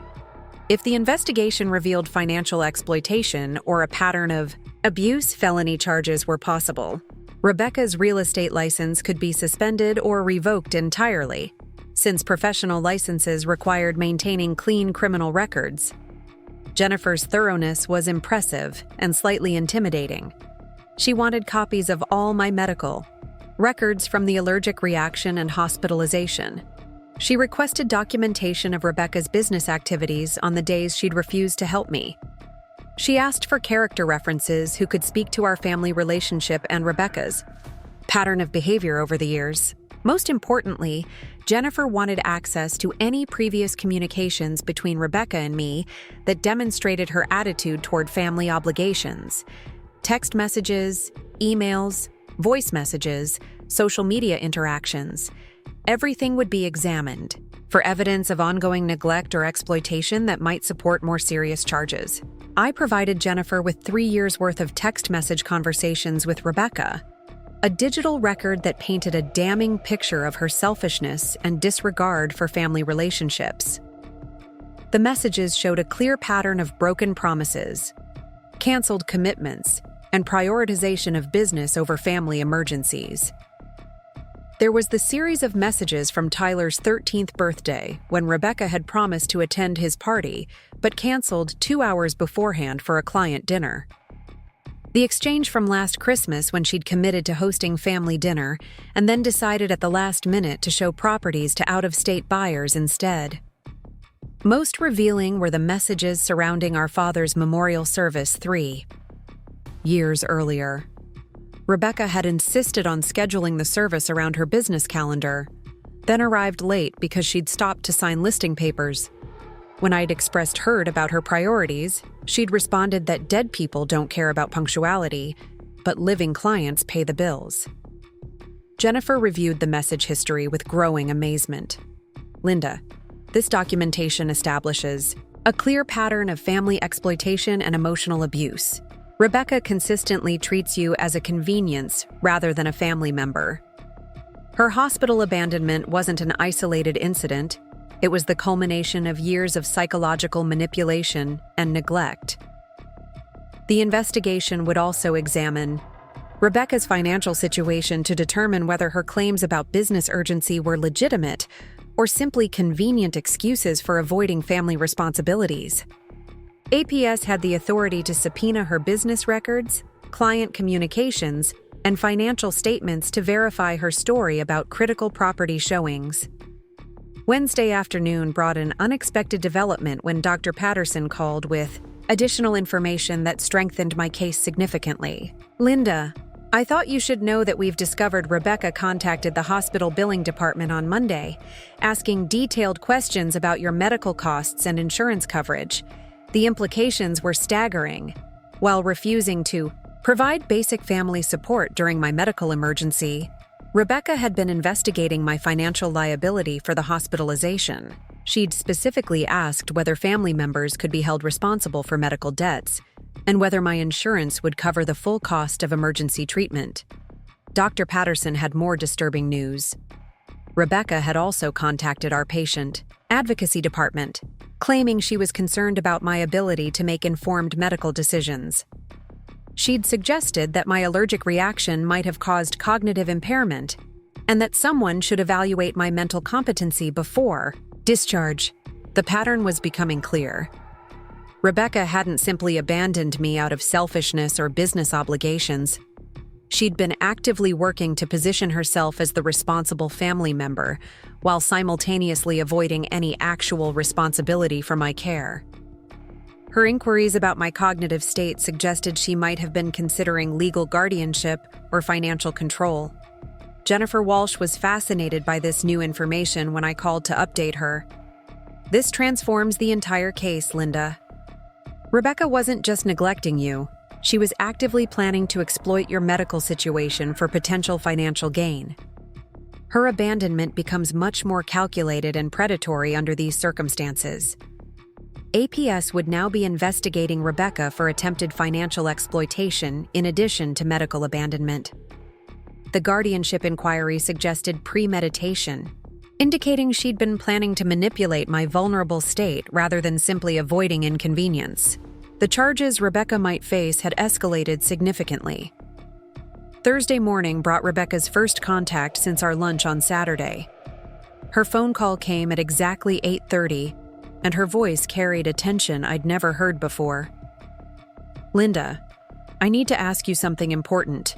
If the investigation revealed financial exploitation or a pattern of abuse, felony charges were possible. Rebecca's real estate license could be suspended or revoked entirely, since professional licenses required maintaining clean criminal records. Jennifer's thoroughness was impressive and slightly intimidating. She wanted copies of all my medical records from the allergic reaction and hospitalization. She requested documentation of Rebecca's business activities on the days she'd refused to help me. She asked for character references who could speak to our family relationship and Rebecca's pattern of behavior over the years. Most importantly, Jennifer wanted access to any previous communications between Rebecca and me that demonstrated her attitude toward family obligations. Text messages, emails, voice messages, social media interactions. Everything would be examined for evidence of ongoing neglect or exploitation that might support more serious charges. I provided Jennifer with 3 years' worth of text message conversations with Rebecca, a digital record that painted a damning picture of her selfishness and disregard for family relationships. The messages showed a clear pattern of broken promises, canceled commitments, and prioritization of business over family emergencies. There was the series of messages from Tyler's 13th birthday, when Rebecca had promised to attend his party, but canceled 2 hours beforehand for a client dinner. The exchange from last Christmas, when she'd committed to hosting family dinner, and then decided at the last minute to show properties to out-of-state buyers instead. Most revealing were the messages surrounding our father's memorial service 3 years earlier. Rebecca had insisted on scheduling the service around her business calendar, then arrived late because she'd stopped to sign listing papers. When I'd expressed hurt about her priorities, she'd responded that dead people don't care about punctuality, but living clients pay the bills. Jennifer reviewed the message history with growing amazement. Linda, this documentation establishes a clear pattern of family exploitation and emotional abuse. Rebecca consistently treats you as a convenience rather than a family member. Her hospital abandonment wasn't an isolated incident. It was the culmination of years of psychological manipulation and neglect. The investigation would also examine Rebecca's financial situation to determine whether her claims about business urgency were legitimate or simply convenient excuses for avoiding family responsibilities. APS had the authority to subpoena her business records, client communications, and financial statements to verify her story about critical property showings. Wednesday afternoon brought an unexpected development when Dr. Patterson called with additional information that strengthened my case significantly. Linda, I thought you should know that we've discovered Rebecca contacted the hospital billing department on Monday, asking detailed questions about your medical costs and insurance coverage. The implications were staggering. While refusing to provide basic family support during my medical emergency, Rebecca had been investigating my financial liability for the hospitalization. She'd specifically asked whether family members could be held responsible for medical debts and whether my insurance would cover the full cost of emergency treatment. Dr. Patterson had more disturbing news. Rebecca had also contacted our patient advocacy department, claiming she was concerned about my ability to make informed medical decisions. She'd suggested that my allergic reaction might have caused cognitive impairment and that someone should evaluate my mental competency before discharge. The pattern was becoming clear. Rebecca hadn't simply abandoned me out of selfishness or business obligations. She'd been actively working to position herself as the responsible family member, while simultaneously avoiding any actual responsibility for my care. Her inquiries about my cognitive state suggested she might have been considering legal guardianship or financial control. Jennifer Walsh was fascinated by this new information when I called to update her. This transforms the entire case, Linda. Rebecca wasn't just neglecting you. She was actively planning to exploit your medical situation for potential financial gain. Her abandonment becomes much more calculated and predatory under these circumstances. APS would now be investigating Rebecca for attempted financial exploitation in addition to medical abandonment. The guardianship inquiry suggested premeditation, indicating she'd been planning to manipulate my vulnerable state rather than simply avoiding inconvenience. The charges Rebecca might face had escalated significantly. Thursday morning brought Rebecca's first contact since our lunch on Saturday. Her phone call came at exactly 8:30, and her voice carried a tension I'd never heard before. "Linda, I need to ask you something important.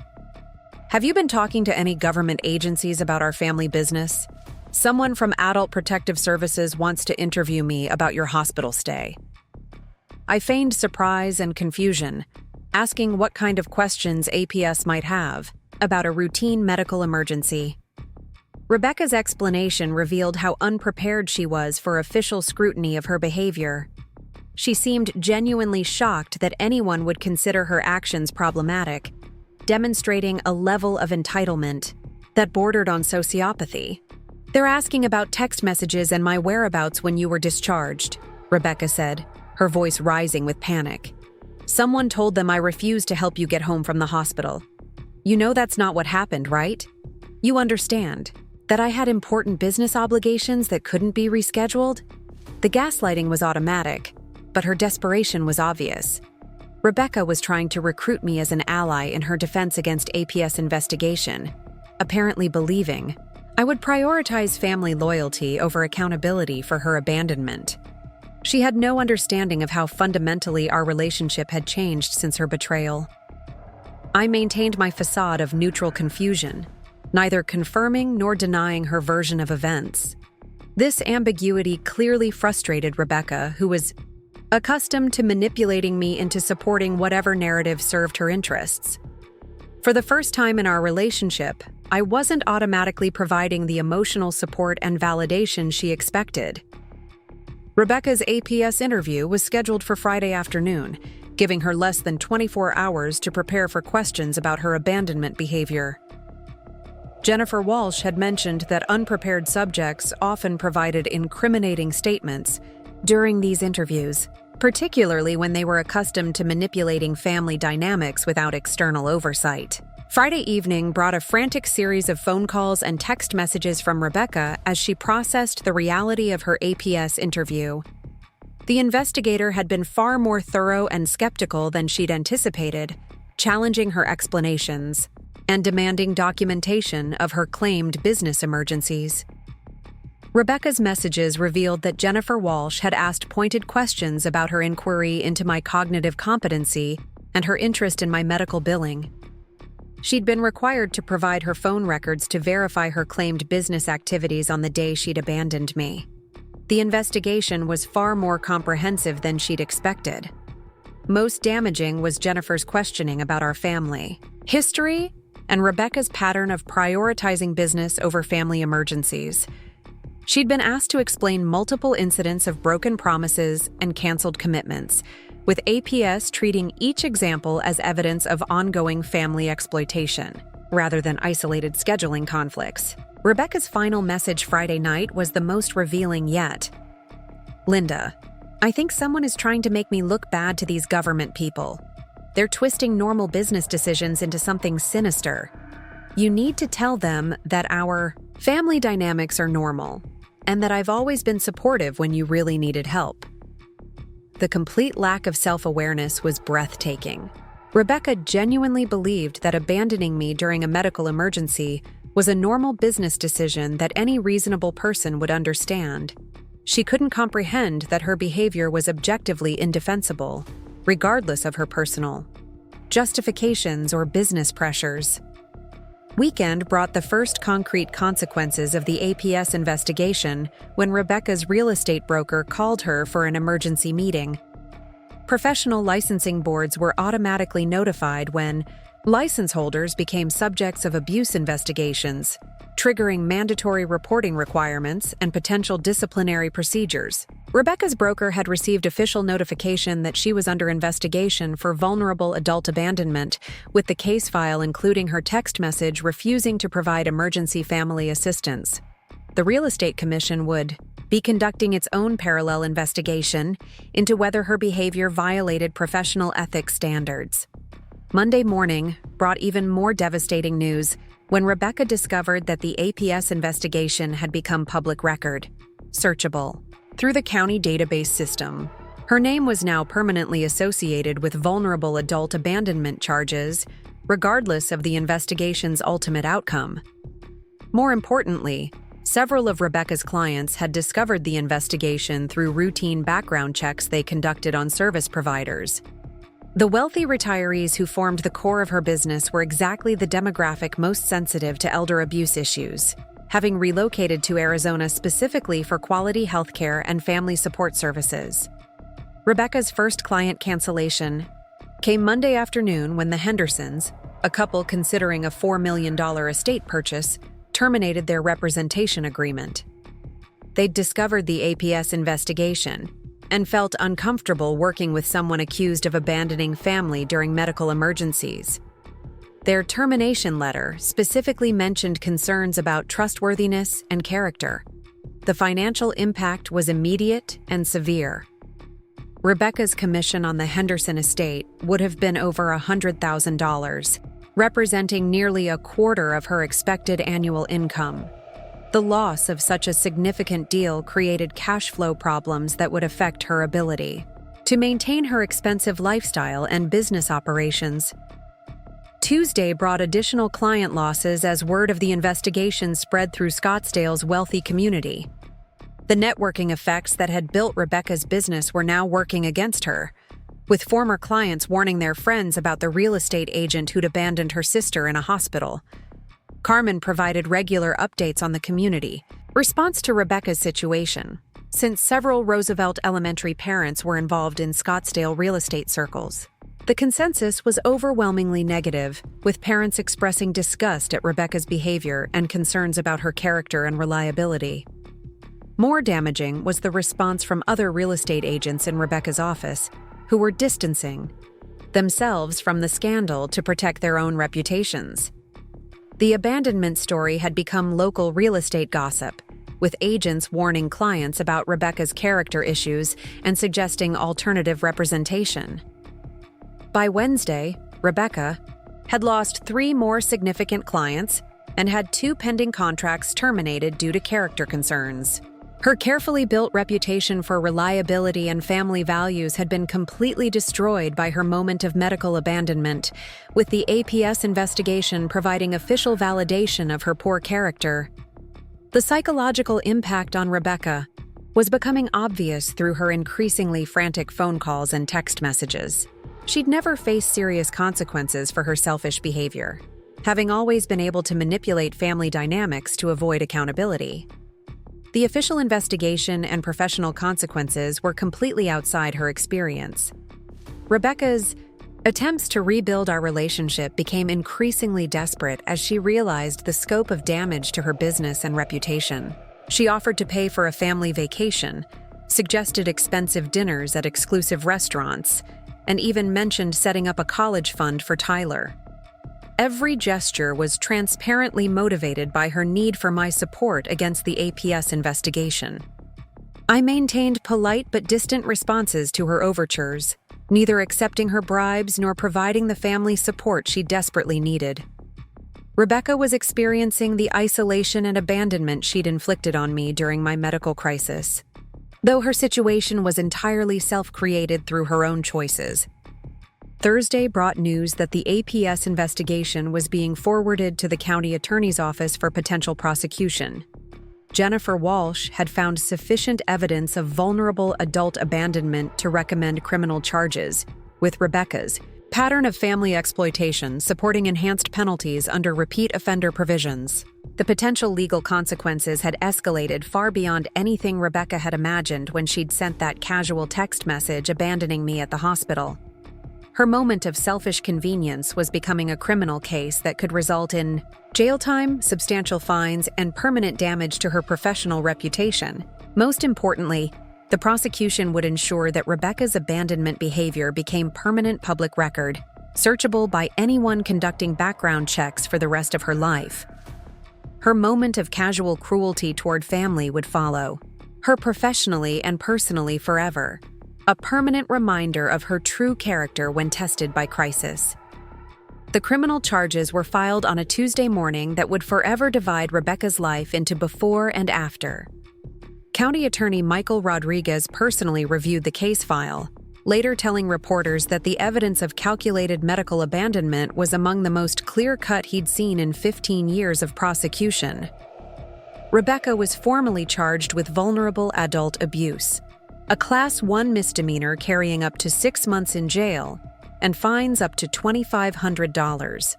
Have you been talking to any government agencies about our family business? Someone from Adult Protective Services wants to interview me about your hospital stay." I feigned surprise and confusion, asking what kind of questions APS might have about a routine medical emergency. Rebecca's explanation revealed how unprepared she was for official scrutiny of her behavior. She seemed genuinely shocked that anyone would consider her actions problematic, demonstrating a level of entitlement that bordered on sociopathy. "They're asking about text messages and my whereabouts when you were discharged," Rebecca said, her voice rising with panic. "Someone told them I refused to help you get home from the hospital. You know that's not what happened, right? You understand that I had important business obligations that couldn't be rescheduled?" The gaslighting was automatic, but her desperation was obvious. Rebecca was trying to recruit me as an ally in her defense against APS investigation, apparently believing I would prioritize family loyalty over accountability for her abandonment. She had no understanding of how fundamentally our relationship had changed since her betrayal. I maintained my facade of neutral confusion, neither confirming nor denying her version of events. This ambiguity clearly frustrated Rebecca, who was accustomed to manipulating me into supporting whatever narrative served her interests. For the first time in our relationship, I wasn't automatically providing the emotional support and validation she expected. Rebecca's APS interview was scheduled for Friday afternoon, giving her less than 24 hours to prepare for questions about her abandonment behavior. Jennifer Walsh had mentioned that unprepared subjects often provided incriminating statements during these interviews, particularly when they were accustomed to manipulating family dynamics without external oversight. Friday evening brought a frantic series of phone calls and text messages from Rebecca as she processed the reality of her APS interview. The investigator had been far more thorough and skeptical than she'd anticipated, challenging her explanations and demanding documentation of her claimed business emergencies. Rebecca's messages revealed that Jennifer Walsh had asked pointed questions about her inquiry into my cognitive competency and her interest in my medical billing. She'd been required to provide her phone records to verify her claimed business activities on the day she'd abandoned me. The investigation was far more comprehensive than she'd expected. Most damaging was Jennifer's questioning about our family history and Rebecca's pattern of prioritizing business over family emergencies. She'd been asked to explain multiple incidents of broken promises and canceled commitments, with APS treating each example as evidence of ongoing family exploitation, rather than isolated scheduling conflicts. Rebecca's final message Friday night was the most revealing yet. "Linda, I think someone is trying to make me look bad to these government people. They're twisting normal business decisions into something sinister. You need to tell them that our family dynamics are normal, and that I've always been supportive when you really needed help." The complete lack of self-awareness was breathtaking. Rebecca genuinely believed that abandoning me during a medical emergency was a normal business decision that any reasonable person would understand. She couldn't comprehend that her behavior was objectively indefensible, regardless of her personal justifications or business pressures. Weekend brought the first concrete consequences of the APS investigation when Rebecca's real estate broker called her for an emergency meeting. Professional licensing boards were automatically notified when License holders became subjects of abuse investigations, triggering mandatory reporting requirements and potential disciplinary procedures. Rebecca's broker had received official notification that she was under investigation for vulnerable adult abandonment, with the case file including her text message refusing to provide emergency family assistance. The Real Estate Commission would be conducting its own parallel investigation into whether her behavior violated professional ethics standards. Monday morning brought even more devastating news when Rebecca discovered that the APS investigation had become public record, searchable through the county database system. Her name was now permanently associated with vulnerable adult abandonment charges, regardless of the investigation's ultimate outcome. More importantly, several of Rebecca's clients had discovered the investigation through routine background checks they conducted on service providers. The wealthy retirees who formed the core of her business were exactly the demographic most sensitive to elder abuse issues, having relocated to Arizona specifically for quality healthcare and family support services. Rebecca's first client cancellation came Monday afternoon when the Hendersons, a couple considering a $4 million estate purchase, terminated their representation agreement. They'd discovered the APS investigation and felt uncomfortable working with someone accused of abandoning family during medical emergencies. Their termination letter specifically mentioned concerns about trustworthiness and character. The financial impact was immediate and severe. Rebecca's commission on the Henderson estate would have been over $100,000, representing nearly a quarter of her expected annual income. The loss of such a significant deal created cash flow problems that would affect her ability to maintain her expensive lifestyle and business operations. Tuesday brought additional client losses as word of the investigation spread through Scottsdale's wealthy community. The networking effects that had built Rebecca's business were now working against her, with former clients warning their friends about the real estate agent who'd abandoned her sister in a hospital. Carmen provided regular updates on the community response to Rebecca's situation, since several Roosevelt Elementary parents were involved in Scottsdale real estate circles. The consensus was overwhelmingly negative, with parents expressing disgust at Rebecca's behavior and concerns about her character and reliability. More damaging was the response from other real estate agents in Rebecca's office, who were distancing themselves from the scandal to protect their own reputations. The abandonment story had become local real estate gossip, with agents warning clients about Rebecca's character issues and suggesting alternative representation. By Wednesday, Rebecca had lost 3 more significant clients and had 2 pending contracts terminated due to character concerns. Her carefully built reputation for reliability and family values had been completely destroyed by her moment of medical abandonment, with the APS investigation providing official validation of her poor character. The psychological impact on Rebecca was becoming obvious through her increasingly frantic phone calls and text messages. She'd never faced serious consequences for her selfish behavior, having always been able to manipulate family dynamics to avoid accountability. The official investigation and professional consequences were completely outside her experience. Rebecca's attempts to rebuild our relationship became increasingly desperate as she realized the scope of damage to her business and reputation. She offered to pay for a family vacation, suggested expensive dinners at exclusive restaurants, and even mentioned setting up a college fund for Tyler. Every gesture was transparently motivated by her need for my support against the APS investigation. I maintained polite but distant responses to her overtures, neither accepting her bribes nor providing the family support she desperately needed. Rebecca was experiencing the isolation and abandonment she'd inflicted on me during my medical crisis, though her situation was entirely self-created through her own choices. Thursday brought news that the APS investigation was being forwarded to the county attorney's office for potential prosecution. Jennifer Walsh had found sufficient evidence of vulnerable adult abandonment to recommend criminal charges, with Rebecca's pattern of family exploitation supporting enhanced penalties under repeat offender provisions. The potential legal consequences had escalated far beyond anything Rebecca had imagined when she'd sent that casual text message abandoning me at the hospital. Her moment of selfish convenience was becoming a criminal case that could result in jail time, substantial fines, and permanent damage to her professional reputation. Most importantly, the prosecution would ensure that Rebecca's abandonment behavior became permanent public record, searchable by anyone conducting background checks for the rest of her life. Her moment of casual cruelty toward family would follow, her professionally and personally forever, a permanent reminder of her true character when tested by crisis. The criminal charges were filed on a Tuesday morning that would forever divide Rebecca's life into before and after. County Attorney Michael Rodriguez personally reviewed the case file, later telling reporters that the evidence of calculated medical abandonment was among the most clear-cut he'd seen in 15 years of prosecution. Rebecca was formally charged with vulnerable adult abuse, a Class 1 misdemeanor carrying up to 6 months in jail and fines up to $2,500.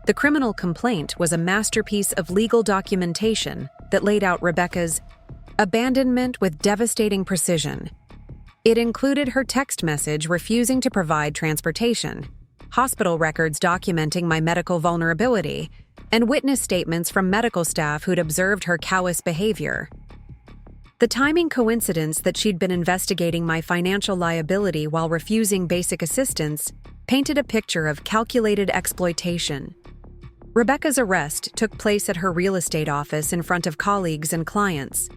The criminal complaint was a masterpiece of legal documentation that laid out Rebecca's abandonment with devastating precision. It included her text message refusing to provide transportation, hospital records documenting my medical vulnerability, and witness statements from medical staff who'd observed her callous behavior. The timing coincidence that she'd been investigating my financial liability while refusing basic assistance painted a picture of calculated exploitation. Rebecca's arrest took place at her real estate office in front of colleagues and clients,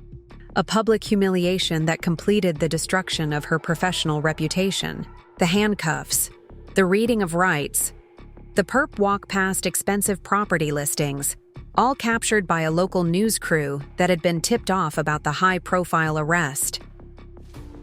a public humiliation that completed the destruction of her professional reputation. The handcuffs, the reading of rights, the perp walk past expensive property listings, all captured by a local news crew that had been tipped off about the high-profile arrest.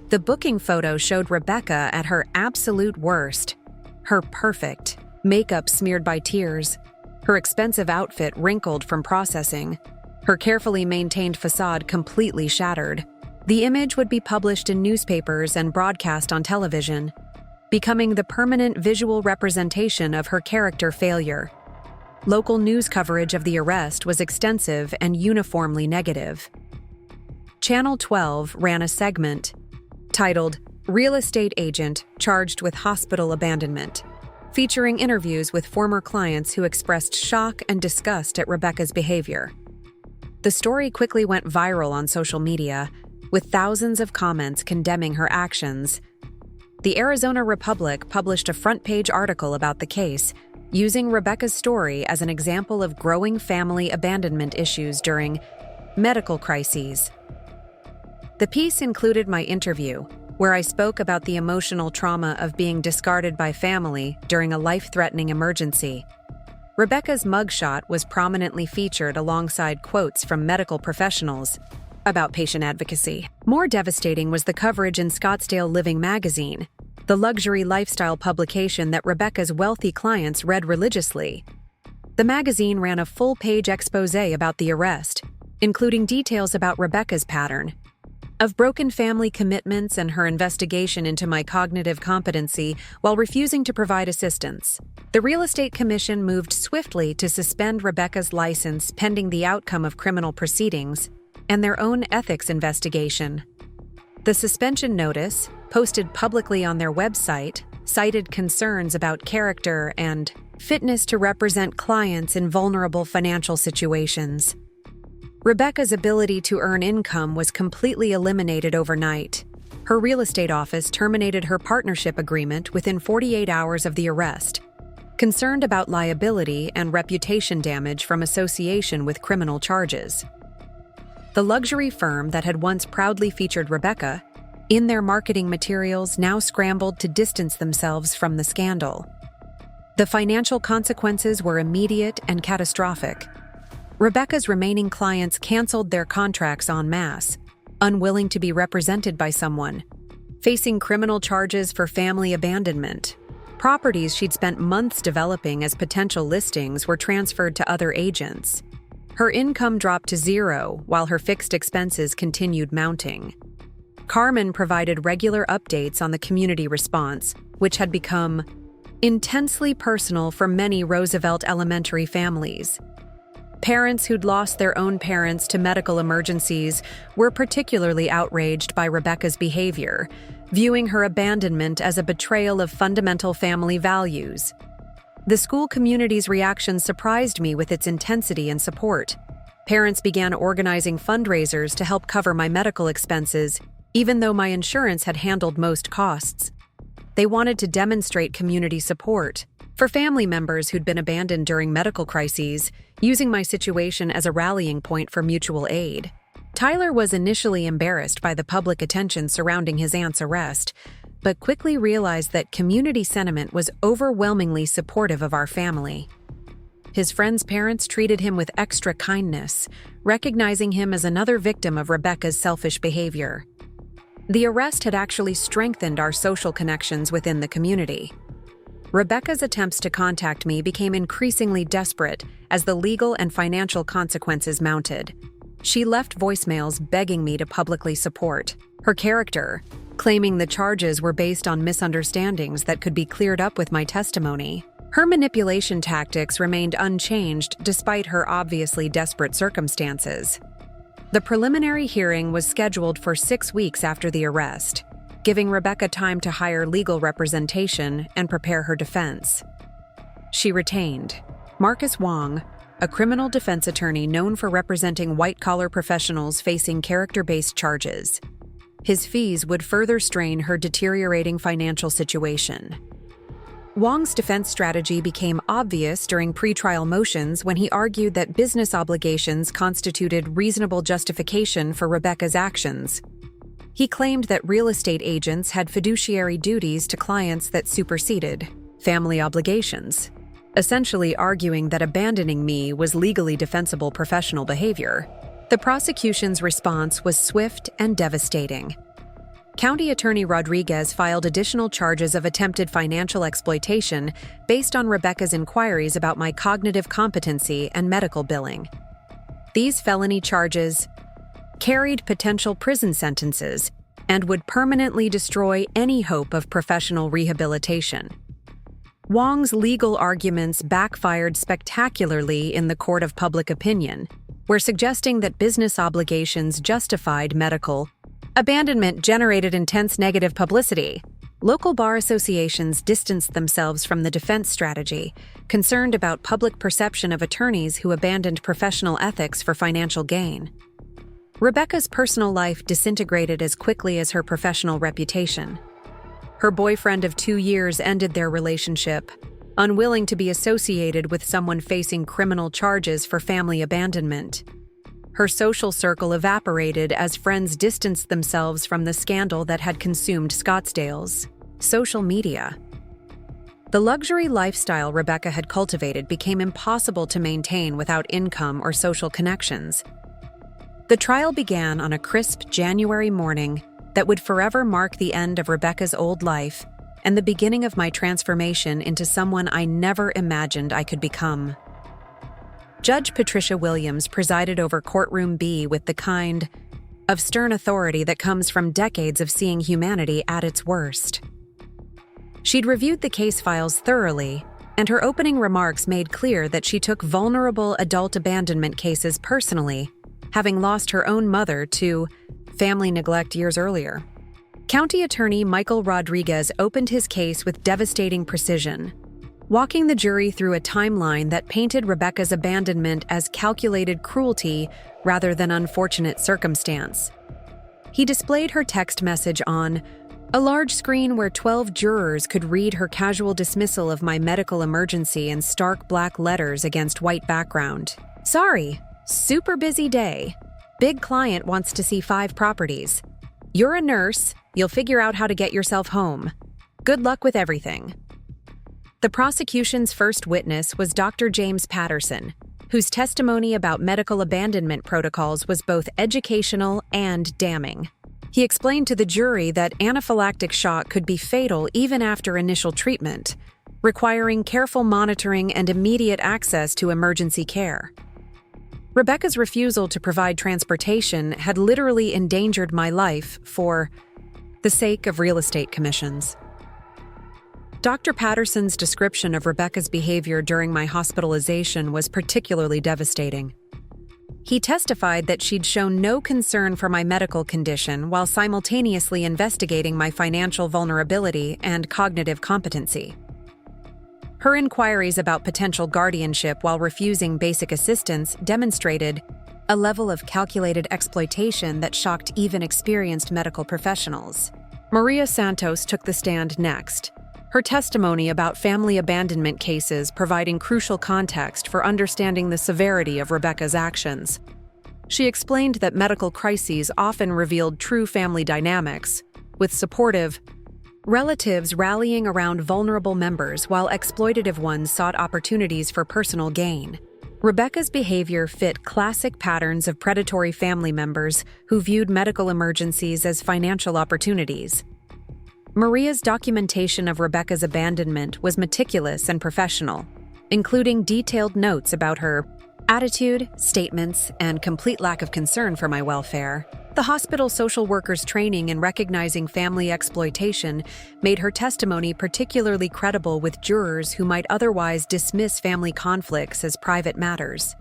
The booking photo showed Rebecca at her absolute worst, her perfect, makeup smeared by tears, her expensive outfit wrinkled from processing, her carefully maintained facade completely shattered. The image would be published in newspapers and broadcast on television, becoming the permanent visual representation of her character failure. Local news coverage of the arrest was extensive and uniformly negative. Channel 12 ran a segment titled "Real Estate Agent Charged with Hospital Abandonment," featuring interviews with former clients who expressed shock and disgust at Rebecca's behavior. The story quickly went viral on social media, with thousands of comments condemning her actions. The Arizona Republic published a front-page article about the case, using Rebecca's story as an example of growing family abandonment issues during medical crises. The piece included my interview, where I spoke about the emotional trauma of being discarded by family during a life-threatening emergency. Rebecca's mugshot was prominently featured alongside quotes from medical professionals about patient advocacy. More devastating was the coverage in Scottsdale Living magazine, the luxury lifestyle publication that Rebecca's wealthy clients read religiously. The magazine ran a full-page exposé about the arrest, including details about Rebecca's pattern of broken family commitments and her investigation into my cognitive competency while refusing to provide assistance. The Real Estate Commission moved swiftly to suspend Rebecca's license pending the outcome of criminal proceedings and their own ethics investigation. The suspension notice, posted publicly on their website, cited concerns about character and fitness to represent clients in vulnerable financial situations. Rebecca's ability to earn income was completely eliminated overnight. Her real estate office terminated her partnership agreement within 48 hours of the arrest, concerned about liability and reputation damage from association with criminal charges. The luxury firm that had once proudly featured Rebecca in their marketing materials now scrambled to distance themselves from the scandal. The financial consequences were immediate and catastrophic. Rebecca's remaining clients canceled their contracts en masse, unwilling to be represented by someone, facing criminal charges for family abandonment. Properties she'd spent months developing as potential listings were transferred to other agents. Her income dropped to zero while her fixed expenses continued mounting. Carmen provided regular updates on the community response, which had become intensely personal for many Roosevelt Elementary families. Parents who'd lost their own parents to medical emergencies were particularly outraged by Rebecca's behavior, viewing her abandonment as a betrayal of fundamental family values. The school community's reaction surprised me with its intensity and support. Parents began organizing fundraisers to help cover my medical expenses, even though my insurance had handled most costs. They wanted to demonstrate community support for family members who'd been abandoned during medical crises, using my situation as a rallying point for mutual aid. Tyler was initially embarrassed by the public attention surrounding his aunt's arrest, but quickly realized that community sentiment was overwhelmingly supportive of our family. His friends' parents treated him with extra kindness, recognizing him as another victim of Rebecca's selfish behavior. The arrest had actually strengthened our social connections within the community. Rebecca's attempts to contact me became increasingly desperate as the legal and financial consequences mounted. She left voicemails begging me to publicly support her character, claiming the charges were based on misunderstandings that could be cleared up with my testimony. Her manipulation tactics remained unchanged despite her obviously desperate circumstances. The preliminary hearing was scheduled for 6 weeks after the arrest, giving Rebecca time to hire legal representation and prepare her defense. She retained Marcus Wong, a criminal defense attorney known for representing white-collar professionals facing character-based charges. His fees would further strain her deteriorating financial situation. Wong's defense strategy became obvious during pretrial motions when he argued that business obligations constituted reasonable justification for Rebecca's actions. He claimed that real estate agents had fiduciary duties to clients that superseded family obligations, essentially arguing that abandoning me was legally defensible professional behavior. The prosecution's response was swift and devastating. County Attorney Rodriguez filed additional charges of attempted financial exploitation based on Rebecca's inquiries about my cognitive competency and medical billing. These felony charges carried potential prison sentences and would permanently destroy any hope of professional rehabilitation. Wong's legal arguments backfired spectacularly in the court of public opinion, where suggesting that business obligations justified medical abandonment generated intense negative publicity. Local bar associations distanced themselves from the defense strategy, concerned about public perception of attorneys who abandoned professional ethics for financial gain. Rebecca's personal life disintegrated as quickly as her professional reputation. Her boyfriend of 2 years ended their relationship, unwilling to be associated with someone facing criminal charges for family abandonment. Her social circle evaporated as friends distanced themselves from the scandal that had consumed Scottsdale's social media. The luxury lifestyle Rebecca had cultivated became impossible to maintain without income or social connections. The trial began on a crisp January morning that would forever mark the end of Rebecca's old life and the beginning of my transformation into someone I never imagined I could become. Judge Patricia Williams presided over Courtroom B with the kind of stern authority that comes from decades of seeing humanity at its worst. She'd reviewed the case files thoroughly, and her opening remarks made clear that she took vulnerable adult abandonment cases personally, having lost her own mother to family neglect years earlier. County Attorney Michael Rodriguez opened his case with devastating precision, walking the jury through a timeline that painted Rebecca's abandonment as calculated cruelty rather than unfortunate circumstance. He displayed her text message on a large screen where 12 jurors could read her casual dismissal of my medical emergency in stark black letters against white background. Sorry, super busy day. Big client wants to see 5 properties. You're a nurse, you'll figure out how to get yourself home. Good luck with everything. The prosecution's first witness was Dr. James Patterson, whose testimony about medical abandonment protocols was both educational and damning. He explained to the jury that anaphylactic shock could be fatal even after initial treatment, requiring careful monitoring and immediate access to emergency care. Rebecca's refusal to provide transportation had literally endangered my life for the sake of real estate commissions. Dr. Patterson's description of Rebecca's behavior during my hospitalization was particularly devastating. He testified that she'd shown no concern for my medical condition while simultaneously investigating my financial vulnerability and cognitive competency. Her inquiries about potential guardianship while refusing basic assistance demonstrated a level of calculated exploitation that shocked even experienced medical professionals. Maria Santos took the stand next, her testimony about family abandonment cases providing crucial context for understanding the severity of Rebecca's actions. She explained that medical crises often revealed true family dynamics, with supportive relatives rallying around vulnerable members while exploitative ones sought opportunities for personal gain. Rebecca's behavior fit classic patterns of predatory family members who viewed medical emergencies as financial opportunities. Maria's documentation of Rebecca's abandonment was meticulous and professional, including detailed notes about her attitude, statements, and complete lack of concern for my welfare. The hospital social worker's training in recognizing family exploitation made her testimony particularly credible with jurors who might otherwise dismiss family conflicts as private matters.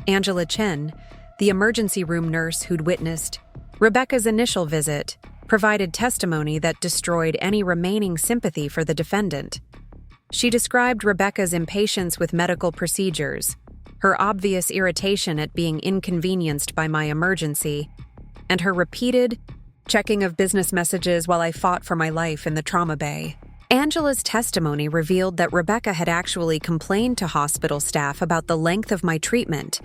Angela Chen, the emergency room nurse who'd witnessed Rebecca's initial visit, provided testimony that destroyed any remaining sympathy for the defendant. She described Rebecca's impatience with medical procedures, her obvious irritation at being inconvenienced by my emergency, and her repeated checking of business messages while I fought for my life in the trauma bay. Angela's testimony revealed that Rebecca had actually complained to hospital staff about the length of my treatment,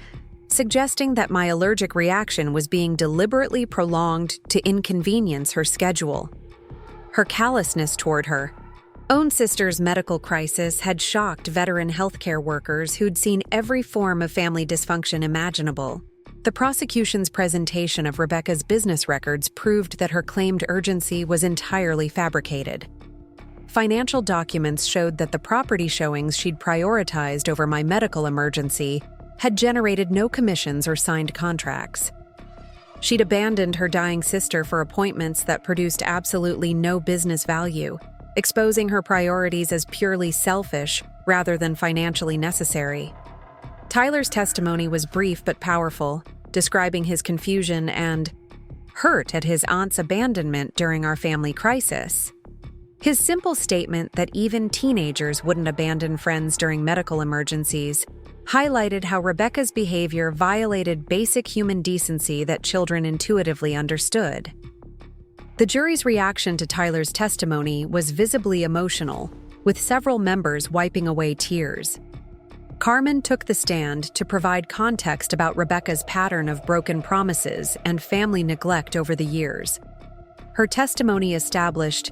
suggesting that my allergic reaction was being deliberately prolonged to inconvenience her schedule. Her callousness toward her own sister's medical crisis had shocked veteran healthcare workers who'd seen every form of family dysfunction imaginable. The prosecution's presentation of Rebecca's business records proved that her claimed urgency was entirely fabricated. Financial documents showed that the property showings she'd prioritized over my medical emergency had generated no commissions or signed contracts. She'd abandoned her dying sister for appointments that produced absolutely no business value, exposing her priorities as purely selfish rather than financially necessary. Tyler's testimony was brief but powerful, describing his confusion and hurt at his aunt's abandonment during our family crisis. His simple statement that even teenagers wouldn't abandon friends during medical emergencies highlighted how Rebecca's behavior violated basic human decency that children intuitively understood. The jury's reaction to Tyler's testimony was visibly emotional, with several members wiping away tears. Carmen took the stand to provide context about Rebecca's pattern of broken promises and family neglect over the years. Her testimony established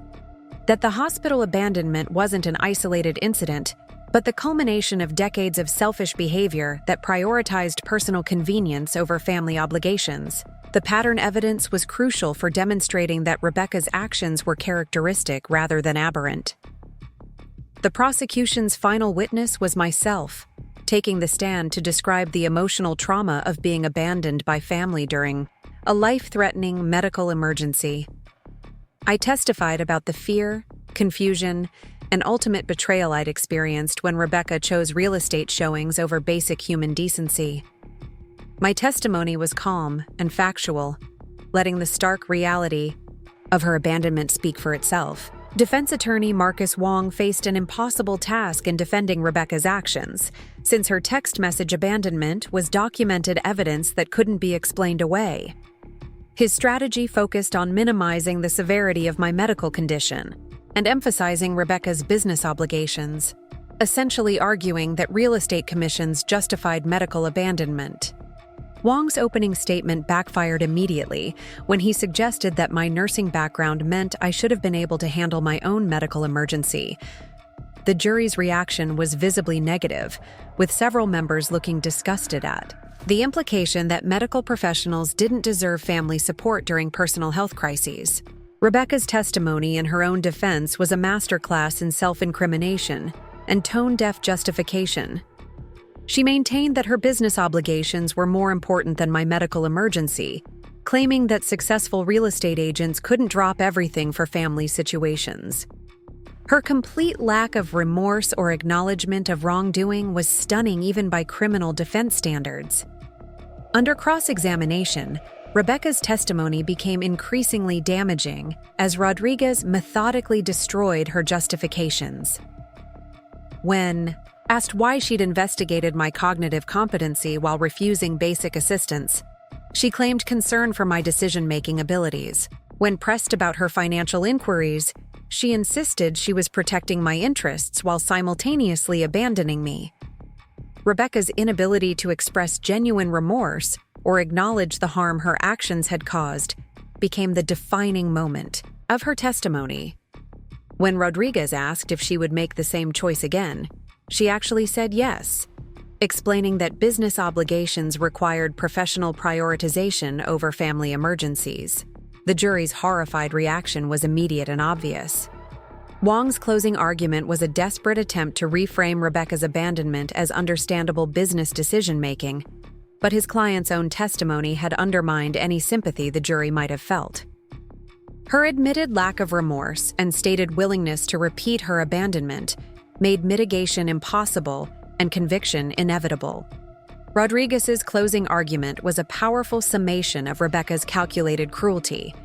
that the hospital abandonment wasn't an isolated incident, but the culmination of decades of selfish behavior that prioritized personal convenience over family obligations. The pattern evidence was crucial for demonstrating that Rebecca's actions were characteristic rather than aberrant. The prosecution's final witness was myself, taking the stand to describe the emotional trauma of being abandoned by family during a life-threatening medical emergency. I testified about the fear, confusion, and ultimate betrayal I'd experienced when Rebecca chose real estate showings over basic human decency. My testimony was calm and factual, letting the stark reality of her abandonment speak for itself. Defense attorney Marcus Wong faced an impossible task in defending Rebecca's actions, since her text message abandonment was documented evidence that couldn't be explained away. His strategy focused on minimizing the severity of my medical condition and emphasizing Rebecca's business obligations, essentially arguing that real estate commissions justified medical abandonment. Wong's opening statement backfired immediately when he suggested that my nursing background meant I should have been able to handle my own medical emergency. The jury's reaction was visibly negative, with several members looking disgusted at the implication that medical professionals didn't deserve family support during personal health crises. Rebecca's testimony in her own defense was a masterclass in self-incrimination and tone-deaf justification. She maintained that her business obligations were more important than my medical emergency, claiming that successful real estate agents couldn't drop everything for family situations. Her complete lack of remorse or acknowledgement of wrongdoing was stunning even by criminal defense standards. Under cross-examination, Rebecca's testimony became increasingly damaging as Rodriguez methodically destroyed her justifications. When asked why she'd investigated my cognitive competency while refusing basic assistance, she claimed concern for my decision-making abilities. When pressed about her financial inquiries, she insisted she was protecting my interests while simultaneously abandoning me. Rebecca's inability to express genuine remorse or acknowledge the harm her actions had caused became the defining moment of her testimony. When Rodriguez asked if she would make the same choice again, she actually said yes, explaining that business obligations required professional prioritization over family emergencies. The jury's horrified reaction was immediate and obvious. Wong's closing argument was a desperate attempt to reframe Rebecca's abandonment as understandable business decision-making, but his client's own testimony had undermined any sympathy the jury might have felt. Her admitted lack of remorse and stated willingness to repeat her abandonment made mitigation impossible and conviction inevitable. Rodriguez's closing argument was a powerful summation of Rebecca's calculated cruelty,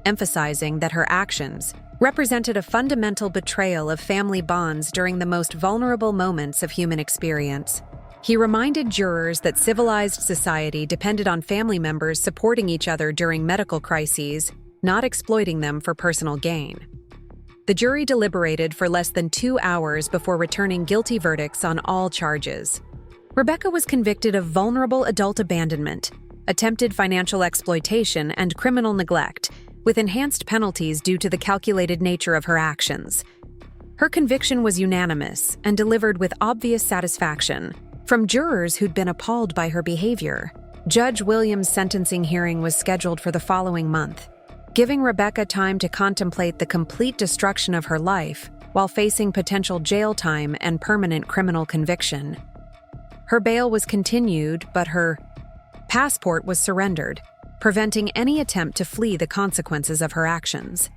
emphasizing that her actions represented a fundamental betrayal of family bonds during the most vulnerable moments of human experience. He reminded jurors that civilized society depended on family members supporting each other during medical crises, not exploiting them for personal gain. The jury deliberated for less than 2 hours before returning guilty verdicts on all charges. Rebecca was convicted of vulnerable adult abandonment, attempted financial exploitation, and criminal neglect, with enhanced penalties due to the calculated nature of her actions. Her conviction was unanimous and delivered with obvious satisfaction from jurors who'd been appalled by her behavior. Judge Williams' sentencing hearing was scheduled for the following month, giving Rebecca time to contemplate the complete destruction of her life while facing potential jail time and permanent criminal conviction. Her bail was continued, but her passport was surrendered, preventing any attempt to flee the consequences of her actions.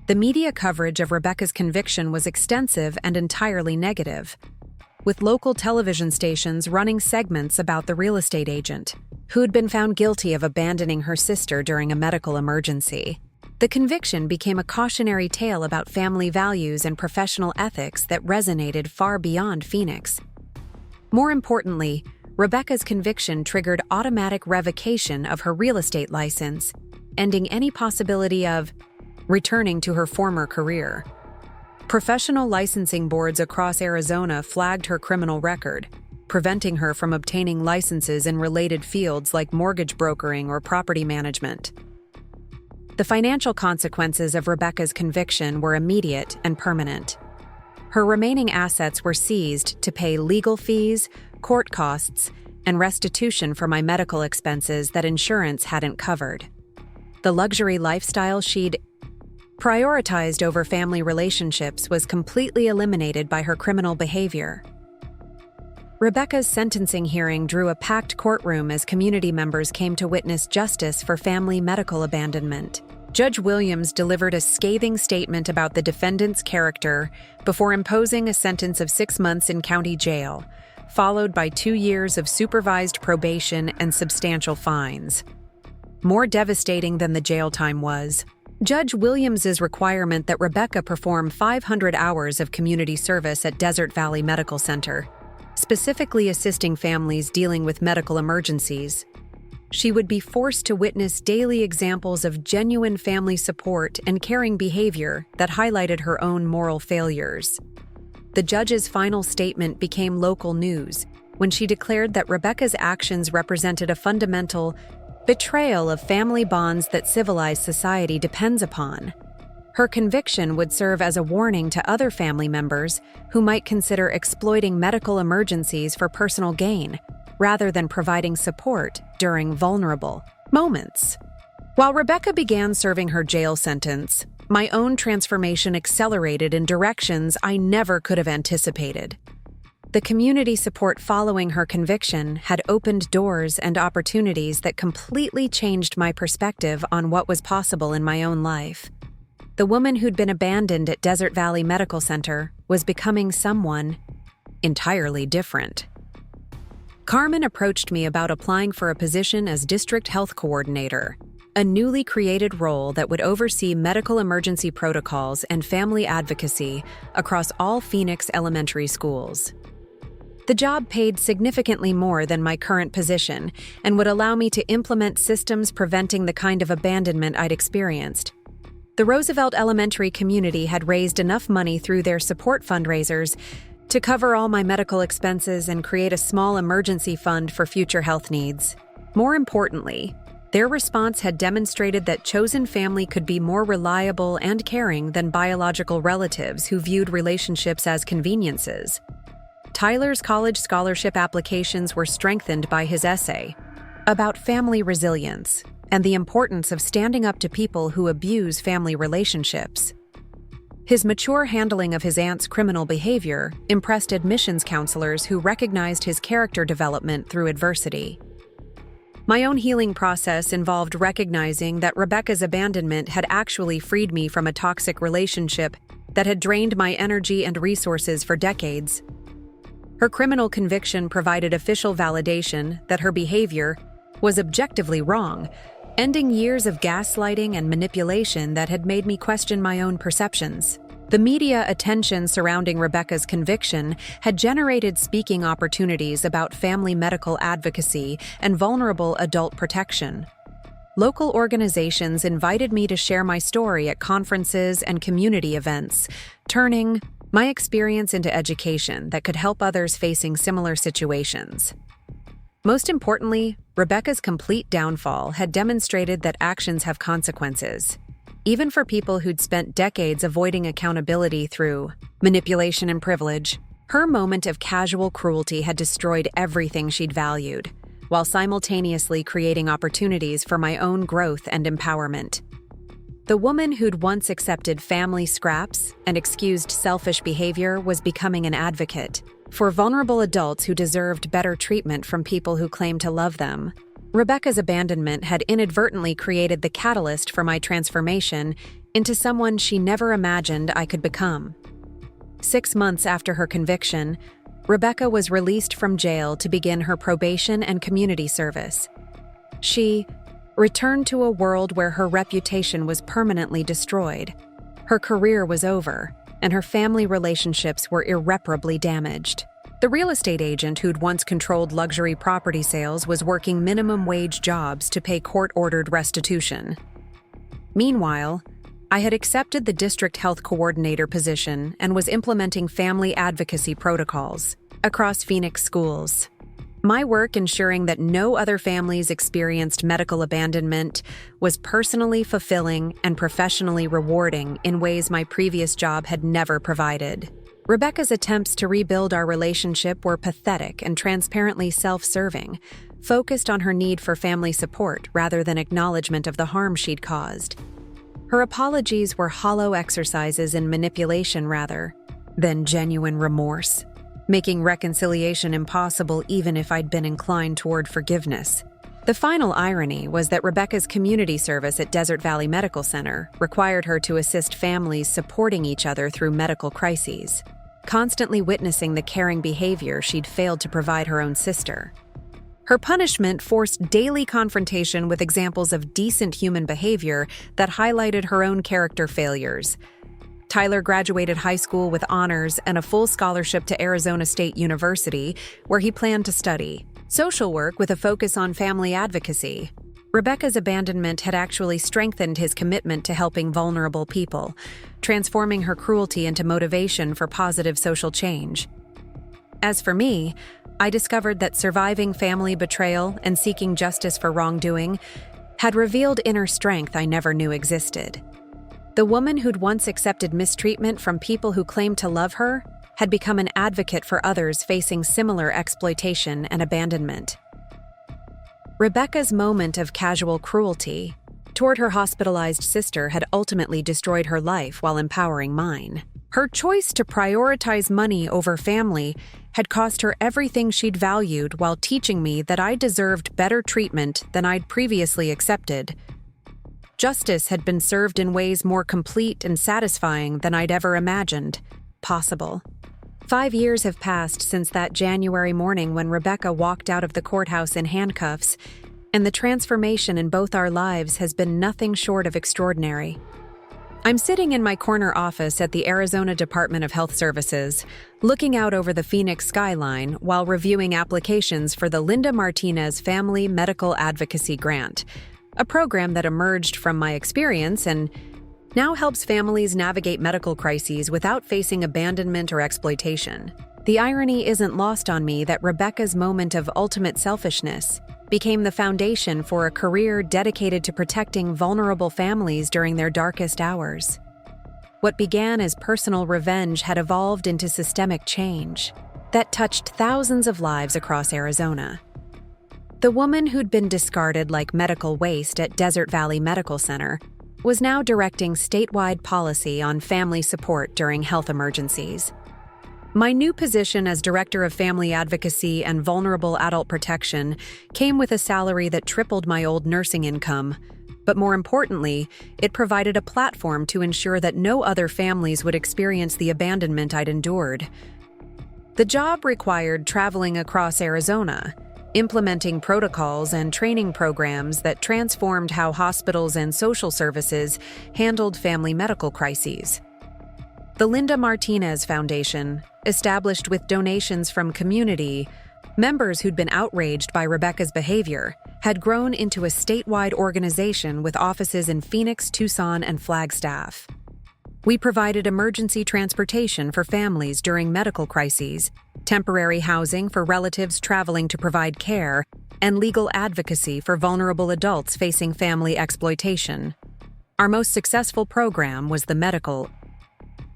The media coverage of Rebecca's conviction was extensive and entirely negative, with local television stations running segments about the real estate agent, who had been found guilty of abandoning her sister during a medical emergency. The conviction became a cautionary tale about family values and professional ethics that resonated far beyond Phoenix. More importantly, Rebecca's conviction triggered automatic revocation of her real estate license, ending any possibility of returning to her former career. Professional licensing boards across Arizona flagged her criminal record, preventing her from obtaining licenses in related fields like mortgage brokering or property management. The financial consequences of Rebecca's conviction were immediate and permanent. Her remaining assets were seized to pay legal fees, court costs, and restitution for my medical expenses that insurance hadn't covered. The luxury lifestyle she'd prioritized over family relationships was completely eliminated by her criminal behavior. Rebecca's sentencing hearing drew a packed courtroom as community members came to witness justice for family medical abandonment. Judge Williams delivered a scathing statement about the defendant's character before imposing a sentence of 6 months in county jail, followed by 2 years of supervised probation and substantial fines. More devastating than the jail time was, Judge Williams's requirement that Rebecca perform 500 hours of community service at Desert Valley Medical Center, specifically assisting families dealing with medical emergencies. She would be forced to witness daily examples of genuine family support and caring behavior that highlighted her own moral failures. The judge's final statement became local news when she declared that Rebecca's actions represented a fundamental betrayal of family bonds that civilized society depends upon. Her conviction would serve as a warning to other family members who might consider exploiting medical emergencies for personal gain, rather than providing support during vulnerable moments. While Rebecca began serving her jail sentence, my own transformation accelerated in directions I never could have anticipated. The community support following her conviction had opened doors and opportunities that completely changed my perspective on what was possible in my own life. The woman who'd been abandoned at Desert Valley Medical Center was becoming someone entirely different. Carmen approached me about applying for a position as district health coordinator, a newly created role that would oversee medical emergency protocols and family advocacy across all Phoenix elementary schools. The job paid significantly more than my current position and would allow me to implement systems preventing the kind of abandonment I'd experienced. The Roosevelt Elementary community had raised enough money through their support fundraisers to cover all my medical expenses and create a small emergency fund for future health needs. More importantly, their response had demonstrated that chosen family could be more reliable and caring than biological relatives who viewed relationships as conveniences. Tyler's college scholarship applications were strengthened by his essay about family resilience and the importance of standing up to people who abuse family relationships. His mature handling of his aunt's criminal behavior impressed admissions counselors who recognized his character development through adversity. My own healing process involved recognizing that Rebecca's abandonment had actually freed me from a toxic relationship that had drained my energy and resources for decades. Her criminal conviction provided official validation that her behavior was objectively wrong, ending years of gaslighting and manipulation that had made me question my own perceptions. The media attention surrounding Rebecca's conviction had generated speaking opportunities about family medical advocacy and vulnerable adult protection. Local organizations invited me to share my story at conferences and community events, turning my experience into education that could help others facing similar situations. Most importantly, Rebecca's complete downfall had demonstrated that actions have consequences, even for people who'd spent decades avoiding accountability through manipulation and privilege. Her moment of casual cruelty had destroyed everything she'd valued, while simultaneously creating opportunities for my own growth and empowerment. The woman who'd once accepted family scraps and excused selfish behavior was becoming an advocate for vulnerable adults who deserved better treatment from people who claimed to love them. Rebecca's abandonment had inadvertently created the catalyst for my transformation into someone she never imagined I could become. 6 months after her conviction, Rebecca was released from jail to begin her probation and community service. She returned to a world where her reputation was permanently destroyed. Her career was over, and her family relationships were irreparably damaged. The real estate agent who'd once controlled luxury property sales was working minimum wage jobs to pay court-ordered restitution. Meanwhile, I had accepted the district health coordinator position and was implementing family advocacy protocols across Phoenix schools. My work ensuring that no other families experienced medical abandonment was personally fulfilling and professionally rewarding in ways my previous job had never provided. Rebecca's attempts to rebuild our relationship were pathetic and transparently self-serving, focused on her need for family support rather than acknowledgement of the harm she'd caused. Her apologies were hollow exercises in manipulation rather than genuine remorse, making reconciliation impossible even if I'd been inclined toward forgiveness. The final irony was that Rebecca's community service at Desert Valley Medical Center required her to assist families supporting each other through medical crises, constantly witnessing the caring behavior she'd failed to provide her own sister. Her punishment forced daily confrontation with examples of decent human behavior that highlighted her own character failures. Tyler graduated high school with honors and a full scholarship to Arizona State University, where he planned to study social work with a focus on family advocacy. Rebecca's abandonment had actually strengthened his commitment to helping vulnerable people, transforming her cruelty into motivation for positive social change. As for me, I discovered that surviving family betrayal and seeking justice for wrongdoing had revealed inner strength I never knew existed. The woman who'd once accepted mistreatment from people who claimed to love her had become an advocate for others facing similar exploitation and abandonment. Rebecca's moment of casual cruelty toward her hospitalized sister had ultimately destroyed her life while empowering mine. Her choice to prioritize money over family had cost her everything she'd valued while teaching me that I deserved better treatment than I'd previously accepted. Justice had been served in ways more complete and satisfying than I'd ever imagined possible. 5 years have passed since that January morning when Rebecca walked out of the courthouse in handcuffs, and the transformation in both our lives has been nothing short of extraordinary. I'm sitting in my corner office at the Arizona Department of Health Services, looking out over the Phoenix skyline while reviewing applications for the Linda Martinez Family Medical Advocacy Grant, a program that emerged from my experience and now helps families navigate medical crises without facing abandonment or exploitation. The irony isn't lost on me that Rebecca's moment of ultimate selfishness became the foundation for a career dedicated to protecting vulnerable families during their darkest hours. What began as personal revenge had evolved into systemic change that touched thousands of lives across Arizona. The woman who'd been discarded like medical waste at Desert Valley Medical Center was now directing statewide policy on family support during health emergencies. My new position as Director of Family Advocacy and Vulnerable Adult Protection came with a salary that tripled my old nursing income, but more importantly, it provided a platform to ensure that no other families would experience the abandonment I'd endured. The job required traveling across Arizona, implementing protocols and training programs that transformed how hospitals and social services handled family medical crises. The Linda Martinez Foundation, established with donations from community members who'd been outraged by Rebecca's behavior, had grown into a statewide organization with offices in Phoenix, Tucson, and Flagstaff. We provided emergency transportation for families during medical crises, temporary housing for relatives traveling to provide care, and legal advocacy for vulnerable adults facing family exploitation. Our most successful program was the Medical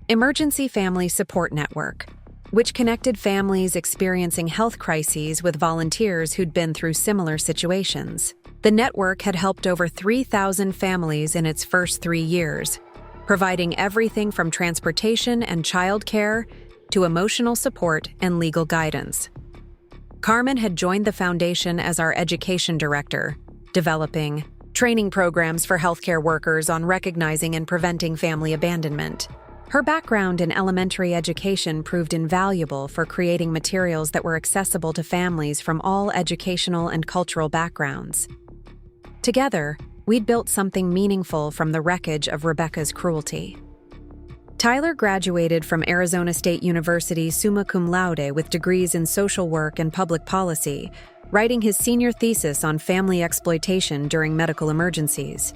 Emergency Family Support Network, which connected families experiencing health crises with volunteers who'd been through similar situations. The network had helped over 3,000 families in its first 3 years, providing everything from transportation and childcare to emotional support and legal guidance. Carmen had joined the foundation as our education director, developing training programs for healthcare workers on recognizing and preventing family abandonment. Her background in elementary education proved invaluable for creating materials that were accessible to families from all educational and cultural backgrounds. Together, we'd built something meaningful from the wreckage of Rebecca's cruelty. Tyler graduated from Arizona State University summa cum laude with degrees in social work and public policy, writing his senior thesis on family exploitation during medical emergencies.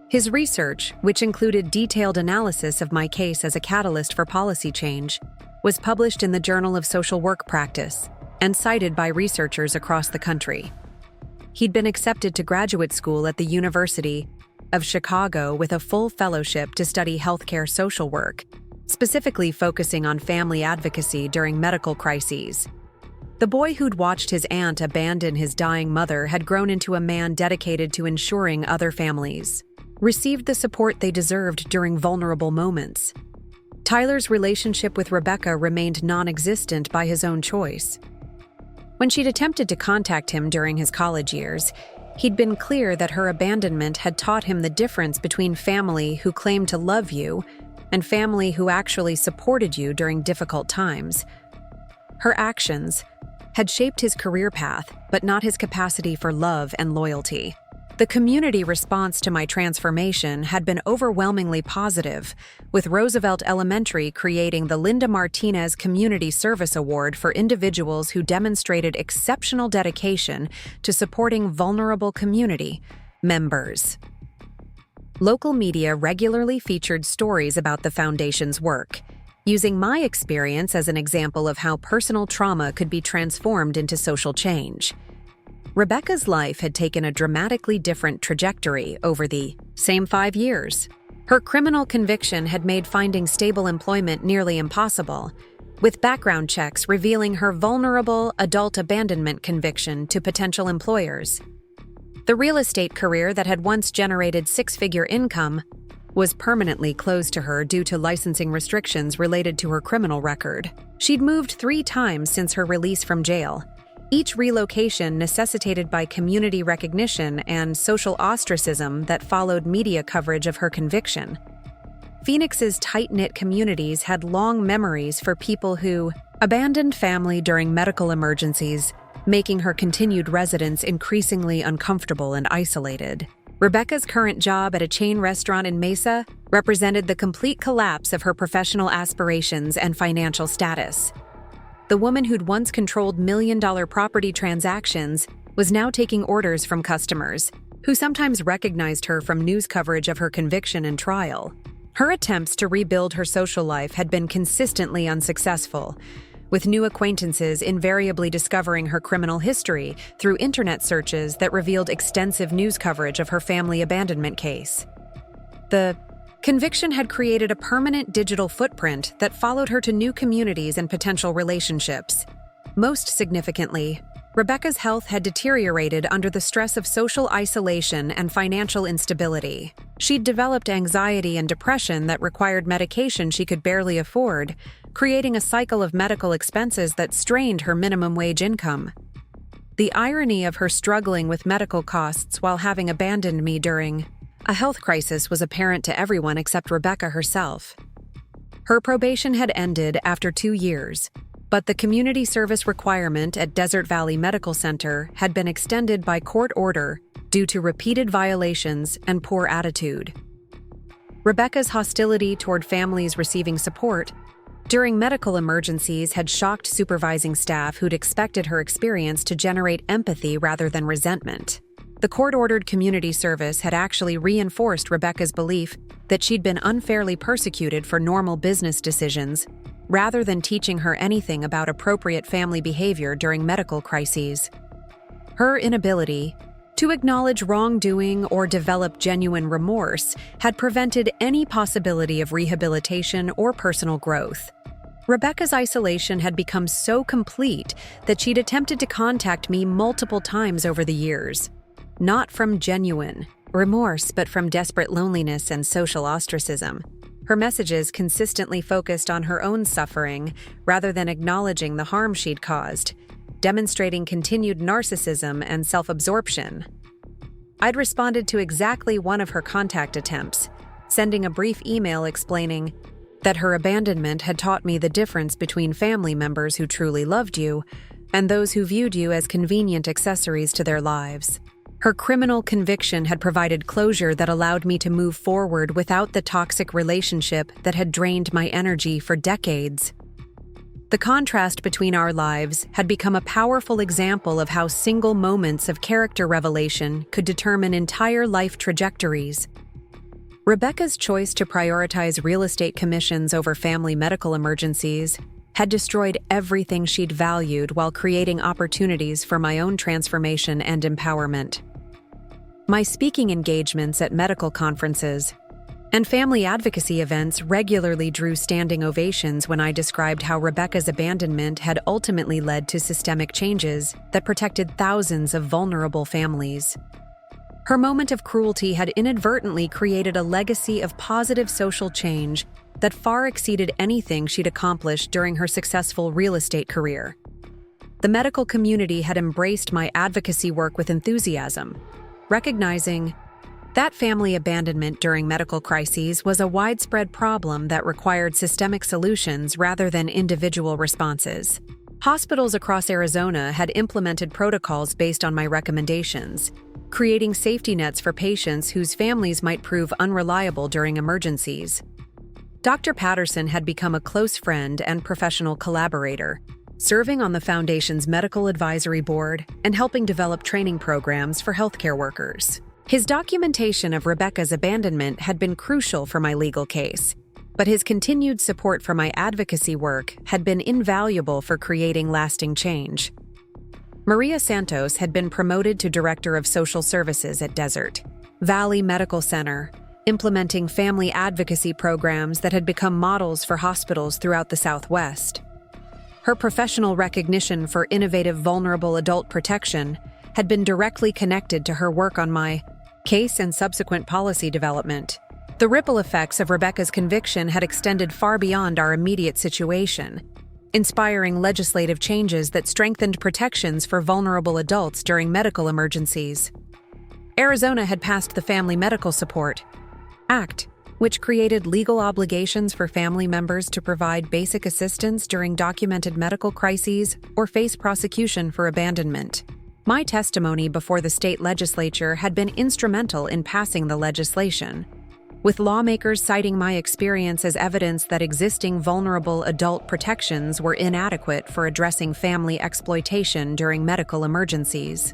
His research, which included detailed analysis of my case as a catalyst for policy change, was published in the Journal of Social Work Practice and cited by researchers across the country. He'd been accepted to graduate school at the University of Chicago with a full fellowship to study healthcare social work, specifically focusing on family advocacy during medical crises. The boy who'd watched his aunt abandon his dying mother had grown into a man dedicated to ensuring other families received the support they deserved during vulnerable moments. Tyler's relationship with Rebecca remained non-existent by his own choice. When she'd attempted to contact him during his college years, he'd been clear that her abandonment had taught him the difference between family who claimed to love you and family who actually supported you during difficult times. Her actions had shaped his career path, but not his capacity for love and loyalty. The community response to my transformation had been overwhelmingly positive, with Roosevelt Elementary creating the Linda Martinez Community Service Award for individuals who demonstrated exceptional dedication to supporting vulnerable community members. Local media regularly featured stories about the foundation's work, using my experience as an example of how personal trauma could be transformed into social change. Rebecca's life had taken a dramatically different trajectory over the same 5 years. Her criminal conviction had made finding stable employment nearly impossible, with background checks revealing her vulnerable adult abandonment conviction to potential employers. The real estate career that had once generated six-figure income was permanently closed to her due to licensing restrictions related to her criminal record. She'd moved 3 times since her release from jail, each relocation necessitated by community recognition and social ostracism that followed media coverage of her conviction. Phoenix's tight-knit communities had long memories for people who Abandoned family during medical emergencies, making her continued residence increasingly uncomfortable and isolated. Rebecca's current job at a chain restaurant in Mesa represented the complete collapse of her professional aspirations and financial status. The woman who'd once controlled million-dollar property transactions was now taking orders from customers, who sometimes recognized her from news coverage of her conviction and trial. Her attempts to rebuild her social life had been consistently unsuccessful, with new acquaintances invariably discovering her criminal history through internet searches that revealed extensive news coverage of her family abandonment case. The conviction had created a permanent digital footprint that followed her to new communities and potential relationships. Most significantly, Rebecca's health had deteriorated under the stress of social isolation and financial instability. She'd developed anxiety and depression that required medication she could barely afford, creating a cycle of medical expenses that strained her minimum wage income. The irony of her struggling with medical costs while having abandoned me during a health crisis was apparent to everyone except Rebecca herself. Her probation had ended after 2 years, but the community service requirement at Desert Valley Medical Center had been extended by court order due to repeated violations and poor attitude. Rebecca's hostility toward families receiving support during medical emergencies had shocked supervising staff who'd expected her experience to generate empathy rather than resentment. The court-ordered community service had actually reinforced Rebecca's belief that she'd been unfairly persecuted for normal business decisions, rather than teaching her anything about appropriate family behavior during medical crises. Her inability to acknowledge wrongdoing or develop genuine remorse had prevented any possibility of rehabilitation or personal growth. Rebecca's isolation had become so complete that she'd attempted to contact me multiple times over the years, not from genuine remorse but from desperate loneliness and social ostracism. Her messages consistently focused on her own suffering rather than acknowledging the harm she'd caused, demonstrating continued narcissism and self-absorption. I'd responded to exactly one of her contact attempts, sending a brief email explaining that her abandonment had taught me the difference between family members who truly loved you and those who viewed you as convenient accessories to their lives. Her criminal conviction had provided closure that allowed me to move forward without the toxic relationship that had drained my energy for decades. The contrast between our lives had become a powerful example of how single moments of character revelation could determine entire life trajectories. Rebecca's choice to prioritize real estate commissions over family medical emergencies had destroyed everything she'd valued while creating opportunities for my own transformation and empowerment. My speaking engagements at medical conferences and family advocacy events regularly drew standing ovations when I described how Rebecca's abandonment had ultimately led to systemic changes that protected thousands of vulnerable families. Her moment of cruelty had inadvertently created a legacy of positive social change that far exceeded anything she'd accomplished during her successful real estate career. The medical community had embraced my advocacy work with enthusiasm, recognizing that family abandonment during medical crises was a widespread problem that required systemic solutions rather than individual responses. Hospitals across Arizona had implemented protocols based on my recommendations, creating safety nets for patients whose families might prove unreliable during emergencies. Dr. Patterson had become a close friend and professional collaborator, serving on the Foundation's medical advisory board and helping develop training programs for healthcare workers. His documentation of Rebecca's abandonment had been crucial for my legal case, but his continued support for my advocacy work had been invaluable for creating lasting change. Maria Santos had been promoted to Director of Social Services at Desert Valley Medical Center, implementing family advocacy programs that had become models for hospitals throughout the Southwest. Her professional recognition for innovative vulnerable adult protection had been directly connected to her work on my case and subsequent policy development. The ripple effects of Rebecca's conviction had extended far beyond our immediate situation, inspiring legislative changes that strengthened protections for vulnerable adults during medical emergencies. Arizona had passed the Family Medical Support Act, which created legal obligations for family members to provide basic assistance during documented medical crises or face prosecution for abandonment. My testimony before the state legislature had been instrumental in passing the legislation, with lawmakers citing my experience as evidence that existing vulnerable adult protections were inadequate for addressing family exploitation during medical emergencies.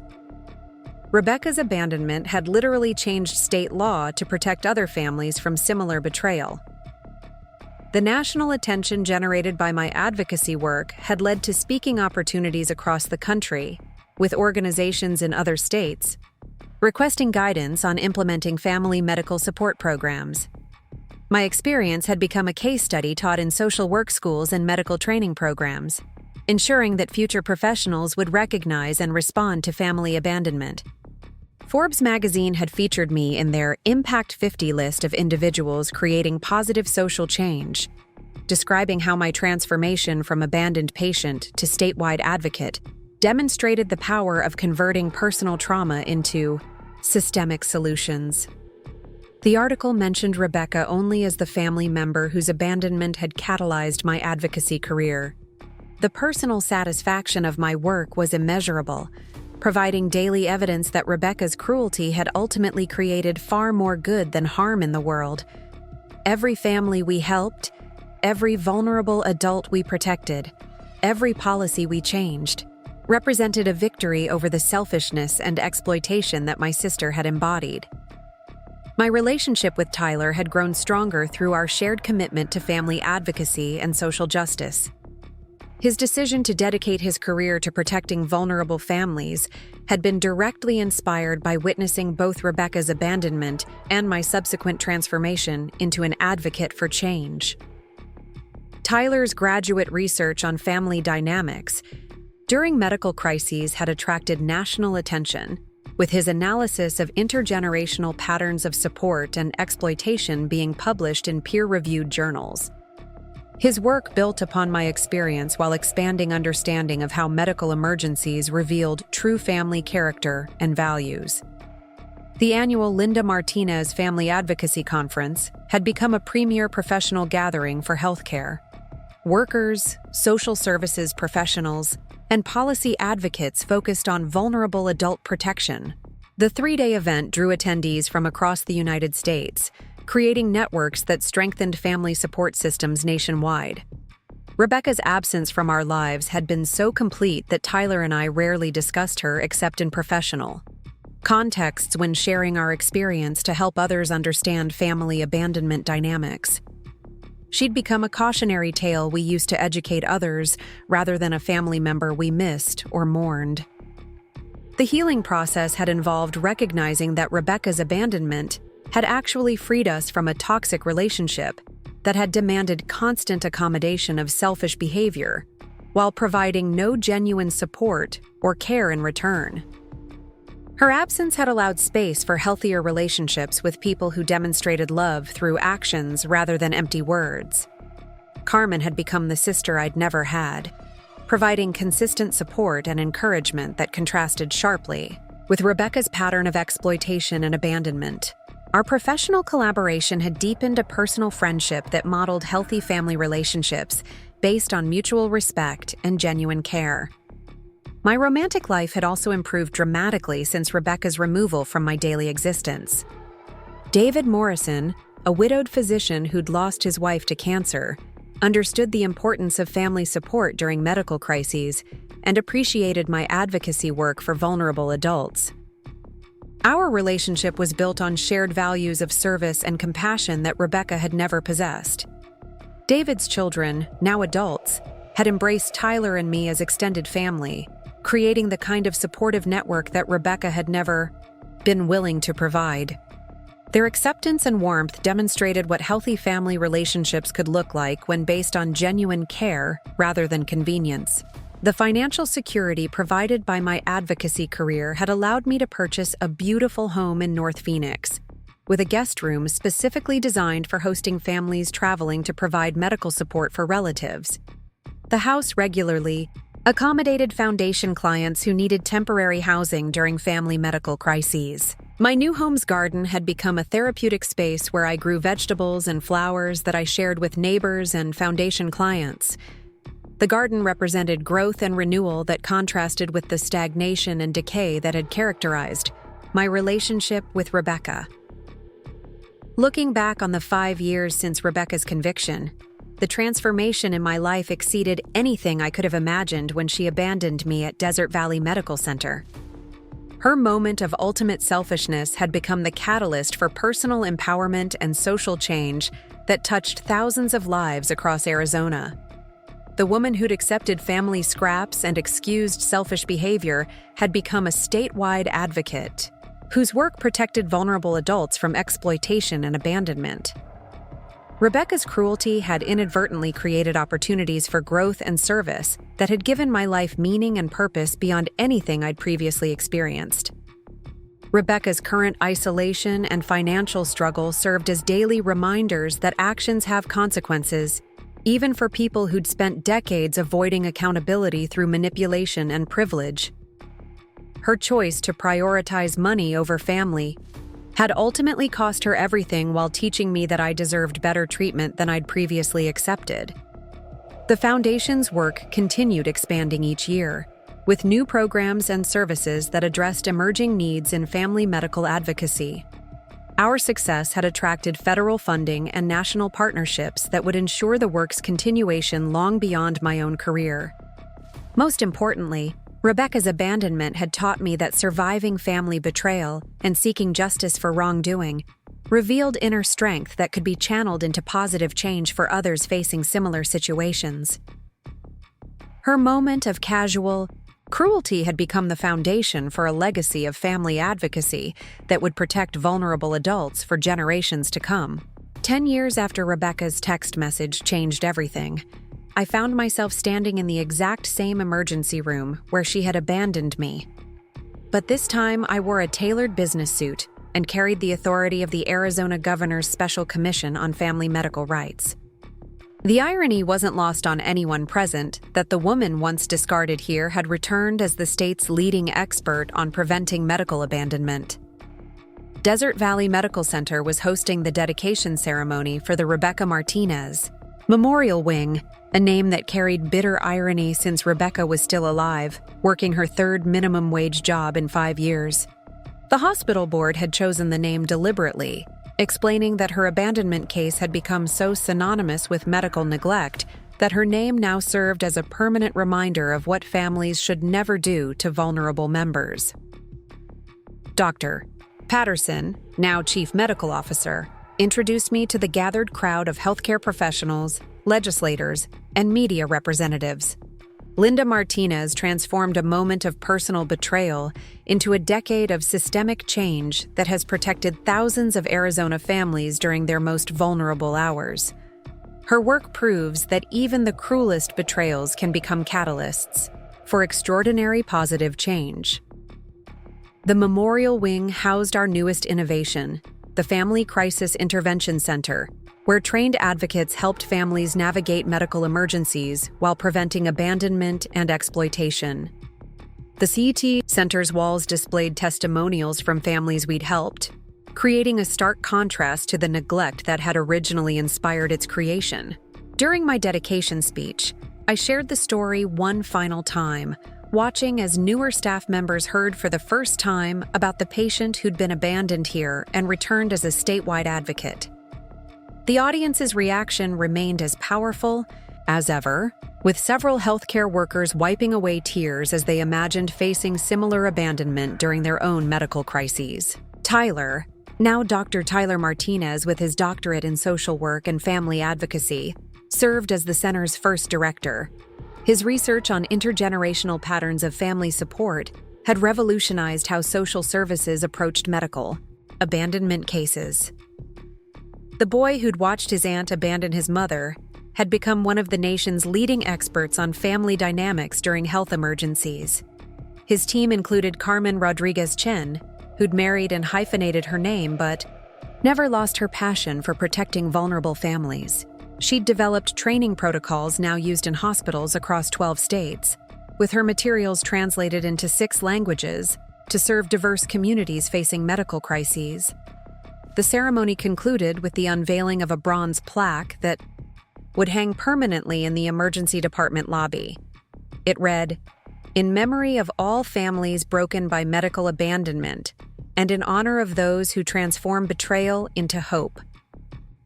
Rebecca's abandonment had literally changed state law to protect other families from similar betrayal. The national attention generated by my advocacy work had led to speaking opportunities across the country, with organizations in other states requesting guidance on implementing family medical support programs. My experience had become a case study taught in social work schools and medical training programs, ensuring that future professionals would recognize and respond to family abandonment. Forbes magazine had featured me in their Impact 50 list of individuals creating positive social change, describing how my transformation from abandoned patient to statewide advocate demonstrated the power of converting personal trauma into systemic solutions. The article mentioned Rebecca only as the family member whose abandonment had catalyzed my advocacy career. The personal satisfaction of my work was immeasurable, providing daily evidence that Rebecca's cruelty had ultimately created far more good than harm in the world. Every family we helped, every vulnerable adult we protected, every policy we changed, represented a victory over the selfishness and exploitation that my sister had embodied. My relationship with Tyler had grown stronger through our shared commitment to family advocacy and social justice. His decision to dedicate his career to protecting vulnerable families had been directly inspired by witnessing both Rebecca's abandonment and my subsequent transformation into an advocate for change. Tyler's graduate research on family dynamics during medical crises had attracted national attention, with his analysis of intergenerational patterns of support and exploitation being published in peer-reviewed journals. His work built upon my experience while expanding understanding of how medical emergencies revealed true family character and values. The annual Linda Martinez Family Advocacy Conference had become a premier professional gathering for healthcare. Workers, social services professionals, and policy advocates focused on vulnerable adult protection. The three-day event drew attendees from across the United States, creating networks that strengthened family support systems nationwide. Rebecca's absence from our lives had been so complete that Tyler and I rarely discussed her except in professional contexts when sharing our experience to help others understand family abandonment dynamics. She'd become a cautionary tale we used to educate others rather than a family member we missed or mourned. The healing process had involved recognizing that Rebecca's abandonment had actually freed us from a toxic relationship that had demanded constant accommodation of selfish behavior, while providing no genuine support or care in return. Her absence had allowed space for healthier relationships with people who demonstrated love through actions rather than empty words. Carmen had become the sister I'd never had, providing consistent support and encouragement that contrasted sharply with Rebecca's pattern of exploitation and abandonment. Our professional collaboration had deepened a personal friendship that modeled healthy family relationships based on mutual respect and genuine care. My romantic life had also improved dramatically since Rebecca's removal from my daily existence. David Morrison, a widowed physician who'd lost his wife to cancer, understood the importance of family support during medical crises and appreciated my advocacy work for vulnerable adults. Our relationship was built on shared values of service and compassion that Rebecca had never possessed. David's children, now adults, had embraced Tyler and me as extended family, creating the kind of supportive network that Rebecca had never been willing to provide. Their acceptance and warmth demonstrated what healthy family relationships could look like when based on genuine care rather than convenience. The financial security provided by my advocacy career had allowed me to purchase a beautiful home in North Phoenix, with a guest room specifically designed for hosting families traveling to provide medical support for relatives. The house regularly accommodated foundation clients who needed temporary housing during family medical crises. My new home's garden had become a therapeutic space where I grew vegetables and flowers that I shared with neighbors and foundation clients. The garden represented growth and renewal that contrasted with the stagnation and decay that had characterized my relationship with Rebecca. Looking back on the 5 years since Rebecca's conviction, the transformation in my life exceeded anything I could have imagined when she abandoned me at Desert Valley Medical Center. Her moment of ultimate selfishness had become the catalyst for personal empowerment and social change that touched thousands of lives across Arizona. The woman who'd accepted family scraps and excused selfish behavior had become a statewide advocate, whose work protected vulnerable adults from exploitation and abandonment. Rebecca's cruelty had inadvertently created opportunities for growth and service that had given my life meaning and purpose beyond anything I'd previously experienced. Rebecca's current isolation and financial struggle served as daily reminders that actions have consequences, even for people who'd spent decades avoiding accountability through manipulation and privilege. Her choice to prioritize money over family had ultimately cost her everything while teaching me that I deserved better treatment than I'd previously accepted. The Foundation's work continued expanding each year, with new programs and services that addressed emerging needs in family medical advocacy. Our success had attracted federal funding and national partnerships that would ensure the work's continuation long beyond my own career. Most importantly, Rebecca's abandonment had taught me that surviving family betrayal and seeking justice for wrongdoing revealed inner strength that could be channeled into positive change for others facing similar situations. Her moment of casual cruelty had become the foundation for a legacy of family advocacy that would protect vulnerable adults for generations to come. 10 years after Rebecca's text message changed everything, I found myself standing in the exact same emergency room where she had abandoned me. But this time, I wore a tailored business suit and carried the authority of the Arizona Governor's Special Commission on Family Medical Rights. The irony wasn't lost on anyone present that the woman once discarded here had returned as the state's leading expert on preventing medical abandonment. Desert Valley Medical Center was hosting the dedication ceremony for the Rebecca Martinez Memorial Wing, a name that carried bitter irony since Rebecca was still alive, working her third minimum wage job in 5 years. The hospital board had chosen the name deliberately, explaining that her abandonment case had become so synonymous with medical neglect that her name now served as a permanent reminder of what families should never do to vulnerable members. Dr. Patterson, now Chief Medical Officer, introduced me to the gathered crowd of healthcare professionals, legislators, and media representatives. Linda Martinez transformed a moment of personal betrayal into a decade of systemic change that has protected thousands of Arizona families during their most vulnerable hours. Her work proves that even the cruelest betrayals can become catalysts for extraordinary positive change. The Memorial Wing housed our newest innovation, the Family Crisis Intervention Center, where trained advocates helped families navigate medical emergencies while preventing abandonment and exploitation. The CT Center's walls displayed testimonials from families we'd helped, creating a stark contrast to the neglect that had originally inspired its creation. During my dedication speech, I shared the story one final time, watching as newer staff members heard for the first time about the patient who'd been abandoned here and returned as a statewide advocate. The audience's reaction remained as powerful as ever, with several healthcare workers wiping away tears as they imagined facing similar abandonment during their own medical crises. Tyler, now Dr. Tyler Martinez with his doctorate in social work and family advocacy, served as the center's first director. His research on intergenerational patterns of family support had revolutionized how social services approached medical abandonment cases. The boy who'd watched his aunt abandon his mother had become one of the nation's leading experts on family dynamics during health emergencies. His team included Carmen Rodriguez-Chen, who'd married and hyphenated her name but never lost her passion for protecting vulnerable families. She'd developed training protocols now used in hospitals across 12 states, with her materials translated into 6 languages to serve diverse communities facing medical crises. The ceremony concluded with the unveiling of a bronze plaque that would hang permanently in the emergency department lobby. It read, "In memory of all families broken by medical abandonment, and in honor of those who transform betrayal into hope."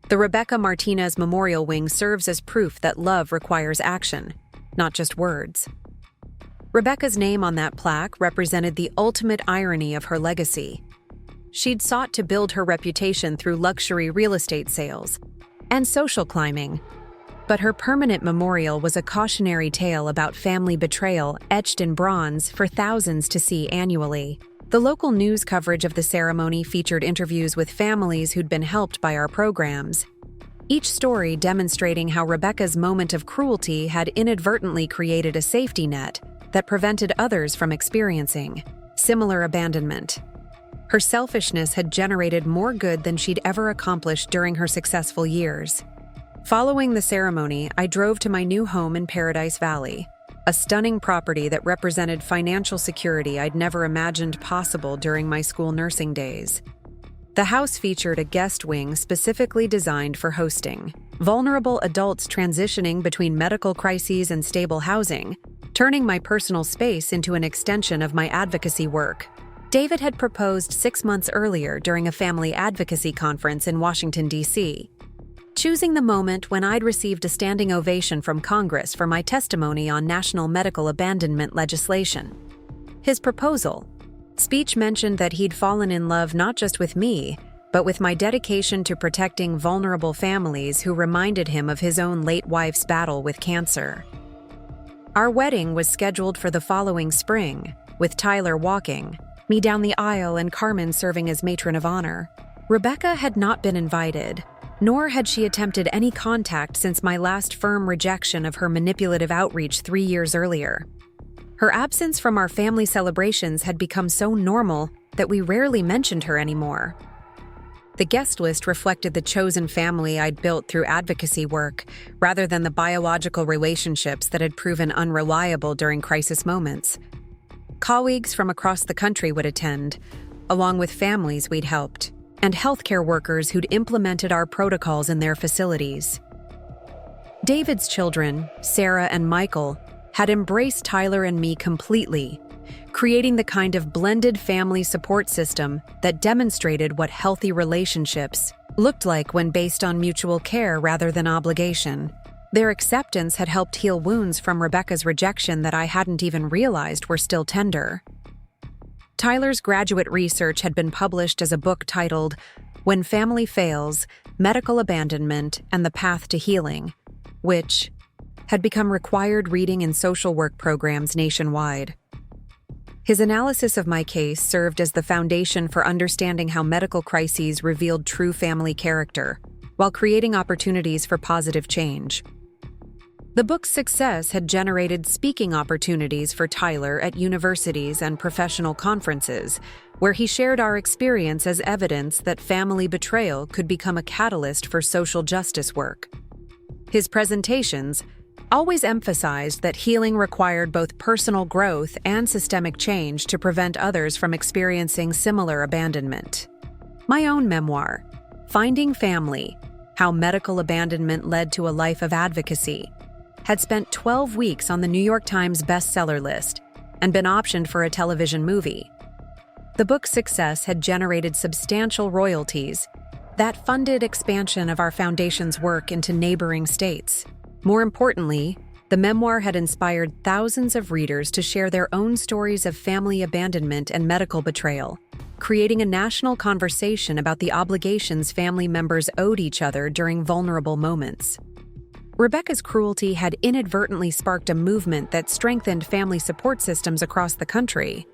The Rebecca Martinez Memorial Wing serves as proof that love requires action, not just words. Rebecca's name on that plaque represented the ultimate irony of her legacy. She'd sought to build her reputation through luxury real estate sales and social climbing, but her permanent memorial was a cautionary tale about family betrayal etched in bronze for thousands to see annually. The local news coverage of the ceremony featured interviews with families who'd been helped by our programs, each story demonstrating how Rebecca's moment of cruelty had inadvertently created a safety net that prevented others from experiencing similar abandonment. Her selfishness had generated more good than she'd ever accomplished during her successful years. Following the ceremony, I drove to my new home in Paradise Valley, a stunning property that represented financial security I'd never imagined possible during my school nursing days. The house featured a guest wing specifically designed for hosting vulnerable adults transitioning between medical crises and stable housing, turning my personal space into an extension of my advocacy work. David had proposed 6 months earlier during a family advocacy conference in Washington, D.C., choosing the moment when I'd received a standing ovation from Congress for my testimony on national medical abandonment legislation. His proposal speech mentioned that he'd fallen in love not just with me, but with my dedication to protecting vulnerable families who reminded him of his own late wife's battle with cancer. Our wedding was scheduled for the following spring, with Tyler walking me down the aisle and Carmen serving as matron of honor. Rebecca had not been invited, nor had she attempted any contact since my last firm rejection of her manipulative outreach 3 years earlier. Her absence from our family celebrations had become so normal that we rarely mentioned her anymore. The guest list reflected the chosen family I'd built through advocacy work, rather than the biological relationships that had proven unreliable during crisis moments. Colleagues from across the country would attend, along with families we'd helped, and healthcare workers who'd implemented our protocols in their facilities. David's children, Sarah and Michael, had embraced Tyler and me completely, creating the kind of blended family support system that demonstrated what healthy relationships looked like when based on mutual care rather than obligation. Their acceptance had helped heal wounds from Rebecca's rejection that I hadn't even realized were still tender. Tyler's graduate research had been published as a book titled "When Family Fails, Medical Abandonment and the Path to Healing," which had become required reading in social work programs nationwide. His analysis of my case served as the foundation for understanding how medical crises revealed true family character, while creating opportunities for positive change. The book's success had generated speaking opportunities for Tyler at universities and professional conferences, where he shared our experience as evidence that family betrayal could become a catalyst for social justice work. His presentations always emphasized that healing required both personal growth and systemic change to prevent others from experiencing similar abandonment. My own memoir, Finding Family: How Medical Abandonment Led to a Life of Advocacy, had spent 12 weeks on the New York Times bestseller list and been optioned for a television movie. The book's success had generated substantial royalties that funded expansion of our foundation's work into neighboring states. More importantly, the memoir had inspired thousands of readers to share their own stories of family abandonment and medical betrayal, creating a national conversation about the obligations family members owed each other during vulnerable moments. Rebecca's cruelty had inadvertently sparked a movement that strengthened family support systems across the country.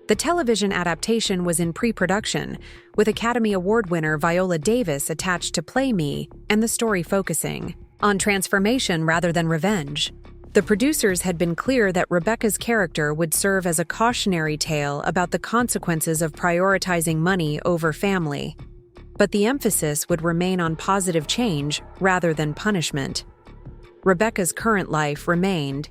The television adaptation was in pre-production, with Academy Award winner Viola Davis attached to play me, and the story focusing on transformation rather than revenge. The producers had been clear that Rebecca's character would serve as a cautionary tale about the consequences of prioritizing money over family, but the emphasis would remain on positive change rather than punishment. Rebecca's current life remained,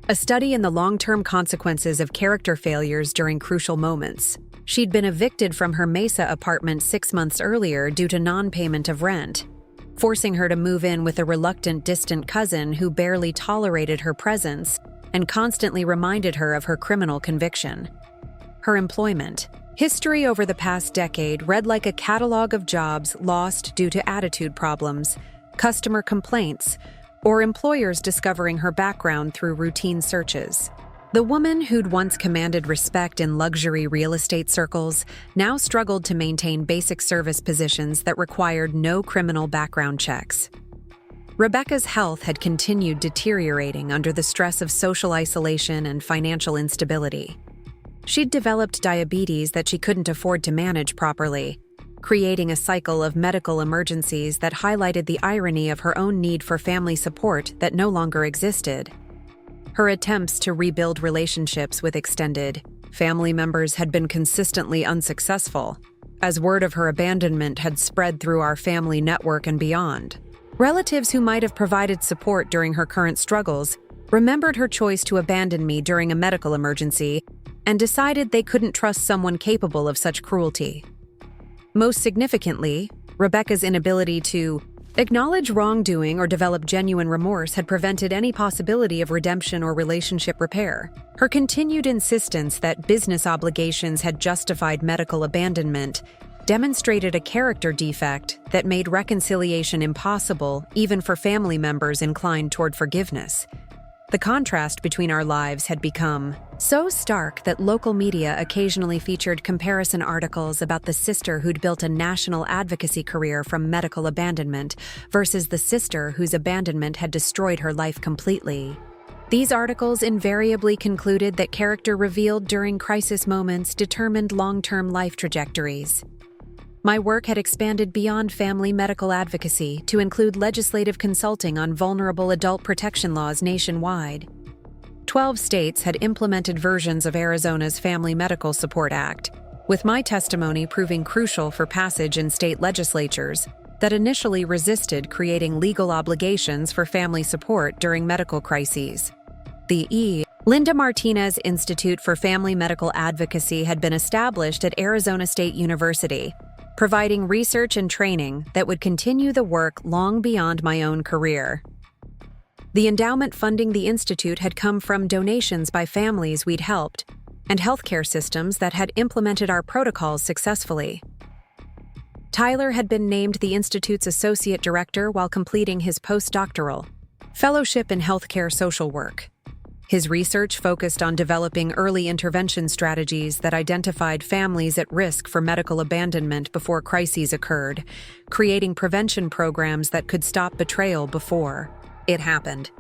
a study in the long-term consequences of character failures during crucial moments. She'd been evicted from her Mesa apartment 6 months earlier due to non-payment of rent, forcing her to move in with a reluctant distant cousin who barely tolerated her presence and constantly reminded her of her criminal conviction. Her employment history over the past decade read like a catalog of jobs lost due to attitude problems, customer complaints, or employers discovering her background through routine searches. The woman who'd once commanded respect in luxury real estate circles now struggled to maintain basic service positions that required no criminal background checks. Rebecca's health had continued deteriorating under the stress of social isolation and financial instability. She'd developed diabetes that she couldn't afford to manage properly, creating a cycle of medical emergencies that highlighted the irony of her own need for family support that no longer existed. Her attempts to rebuild relationships with extended family members had been consistently unsuccessful, as word of her abandonment had spread through our family network and beyond. Relatives who might have provided support during her current struggles remembered her choice to abandon me during a medical emergency and decided they couldn't trust someone capable of such cruelty. Most significantly, Rebecca's inability to acknowledge wrongdoing or develop genuine remorse had prevented any possibility of redemption or relationship repair. Her continued insistence that business obligations had justified medical abandonment demonstrated a character defect that made reconciliation impossible even for family members inclined toward forgiveness. The contrast between our lives had become so stark that local media occasionally featured comparison articles about the sister who'd built a national advocacy career from medical abandonment versus the sister whose abandonment had destroyed her life completely. These articles invariably concluded that character revealed during crisis moments determined long-term life trajectories. My work had expanded beyond family medical advocacy to include legislative consulting on vulnerable adult protection laws nationwide. 12 states had implemented versions of Arizona's Family Medical Support Act, with my testimony proving crucial for passage in state legislatures that initially resisted creating legal obligations for family support during medical crises. The Linda Martinez Institute for Family Medical Advocacy had been established at Arizona State University, providing research and training that would continue the work long beyond my own career. The endowment funding the institute had come from donations by families we'd helped and healthcare systems that had implemented our protocols successfully. Tyler had been named the institute's associate director while completing his postdoctoral fellowship in healthcare social work. His research focused on developing early intervention strategies that identified families at risk for medical abandonment before crises occurred, creating prevention programs that could stop betrayal before it happened.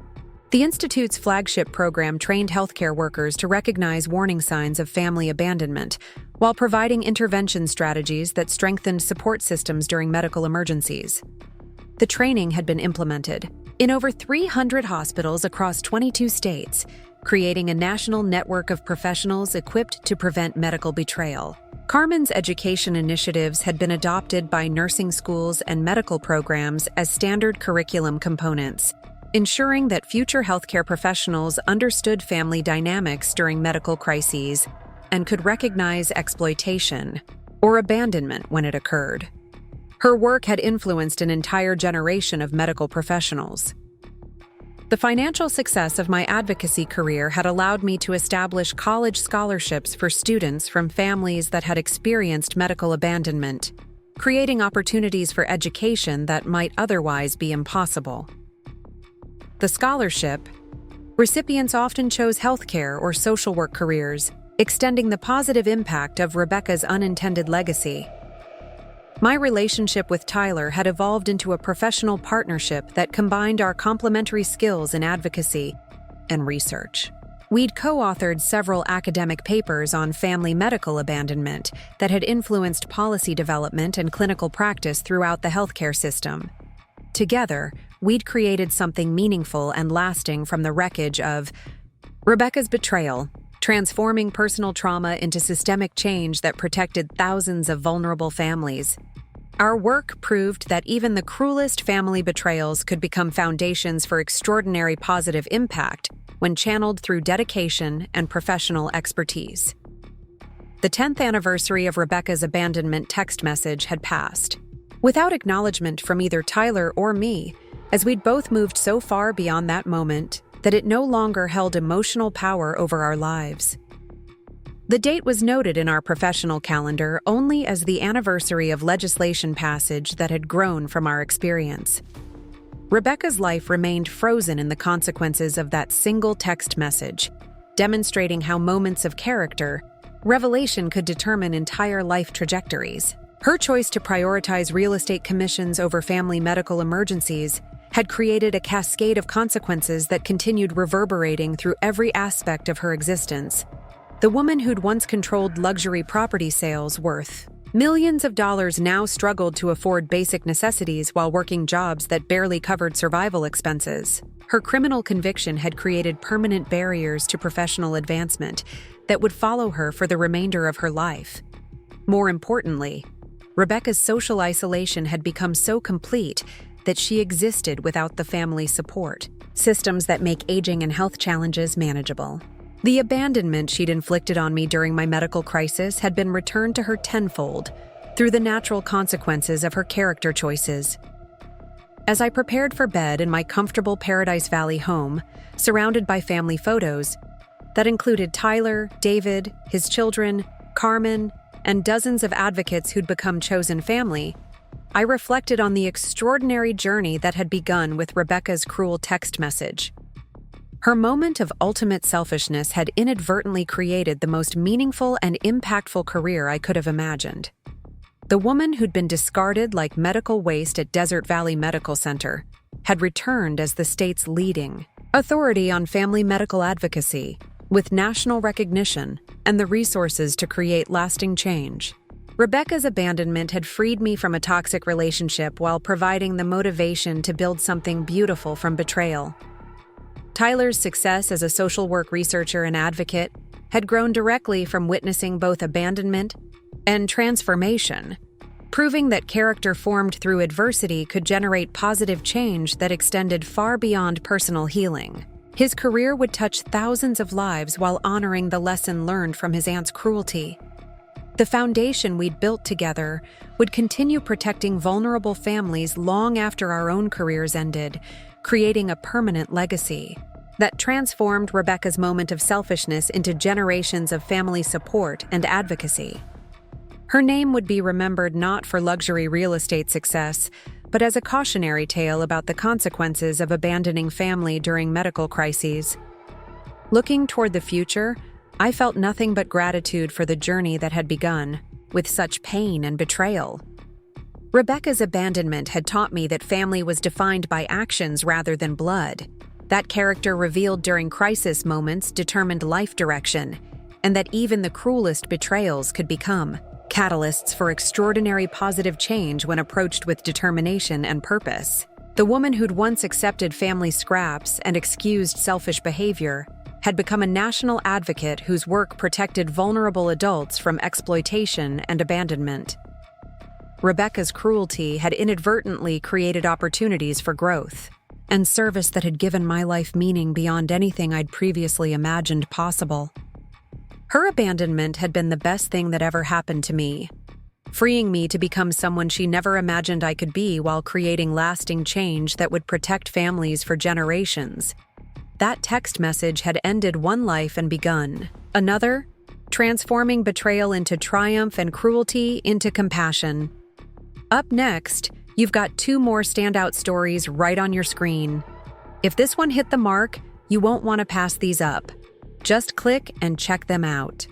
The Institute's flagship program trained healthcare workers to recognize warning signs of family abandonment, while providing intervention strategies that strengthened support systems during medical emergencies. The training had been implemented in over 300 hospitals across 22 states, creating a national network of professionals equipped to prevent medical betrayal. Carmen's education initiatives had been adopted by nursing schools and medical programs as standard curriculum components, ensuring that future healthcare professionals understood family dynamics during medical crises and could recognize exploitation or abandonment when it occurred. Her work had influenced an entire generation of medical professionals. The financial success of my advocacy career had allowed me to establish college scholarships for students from families that had experienced medical abandonment, creating opportunities for education that might otherwise be impossible. The scholarship recipients often chose healthcare or social work careers, extending the positive impact of Rebecca's unintended legacy. My relationship with Tyler had evolved into a professional partnership that combined our complementary skills in advocacy and research. We'd co-authored several academic papers on family medical abandonment that had influenced policy development and clinical practice throughout the healthcare system. Together, we'd created something meaningful and lasting from the wreckage of Rebecca's betrayal, transforming personal trauma into systemic change that protected thousands of vulnerable families. Our work proved that even the cruelest family betrayals could become foundations for extraordinary positive impact when channeled through dedication and professional expertise. The 10th anniversary of Rebecca's abandonment text message had passed, without acknowledgement from either Tyler or me, as we'd both moved so far beyond that moment that it no longer held emotional power over our lives. The date was noted in our professional calendar only as the anniversary of legislation passage that had grown from our experience. Rebecca's life remained frozen in the consequences of that single text message, demonstrating how moments of character, revelation could determine entire life trajectories. Her choice to prioritize real estate commissions over family medical emergencies had created a cascade of consequences that continued reverberating through every aspect of her existence. The woman who'd once controlled luxury property sales worth millions of dollars now struggled to afford basic necessities while working jobs that barely covered survival expenses. Her criminal conviction had created permanent barriers to professional advancement that would follow her for the remainder of her life. More importantly, Rebecca's social isolation had become so complete that she existed without the family support, systems that make aging and health challenges manageable. The abandonment she'd inflicted on me during my medical crisis had been returned to her tenfold through the natural consequences of her character choices. As I prepared for bed in my comfortable Paradise Valley home, surrounded by family photos that included Tyler, David, his children, Carmen, and dozens of advocates who'd become chosen family, I reflected on the extraordinary journey that had begun with Rebecca's cruel text message. Her moment of ultimate selfishness had inadvertently created the most meaningful and impactful career I could have imagined. The woman who'd been discarded like medical waste at Desert Valley Medical Center had returned as the state's leading authority on family medical advocacy, with national recognition and the resources to create lasting change. Rebecca's abandonment had freed me from a toxic relationship while providing the motivation to build something beautiful from betrayal. Tyler's success as a social work researcher and advocate had grown directly from witnessing both abandonment and transformation, proving that character formed through adversity could generate positive change that extended far beyond personal healing. His career would touch thousands of lives while honoring the lesson learned from his aunt's cruelty. The foundation we'd built together would continue protecting vulnerable families long after our own careers ended, creating a permanent legacy that transformed Rebecca's moment of selfishness into generations of family support and advocacy. Her name would be remembered not for luxury real estate success, but as a cautionary tale about the consequences of abandoning family during medical crises. Looking toward the future, I felt nothing but gratitude for the journey that had begun, with such pain and betrayal. Rebecca's abandonment had taught me that family was defined by actions rather than blood. That character revealed during crisis moments determined life direction, and that even the cruelest betrayals could become catalysts for extraordinary positive change when approached with determination and purpose. The woman who'd once accepted family scraps and excused selfish behavior had become a national advocate whose work protected vulnerable adults from exploitation and abandonment. Rebecca's cruelty had inadvertently created opportunities for growth and service that had given my life meaning beyond anything I'd previously imagined possible. Her abandonment had been the best thing that ever happened to me, freeing me to become someone she never imagined I could be while creating lasting change that would protect families for generations. That text message had ended one life and begun another, transforming betrayal into triumph and cruelty into compassion. Up next, you've got 2 more standout stories right on your screen. If this one hit the mark, you won't want to pass these up. Just click and check them out.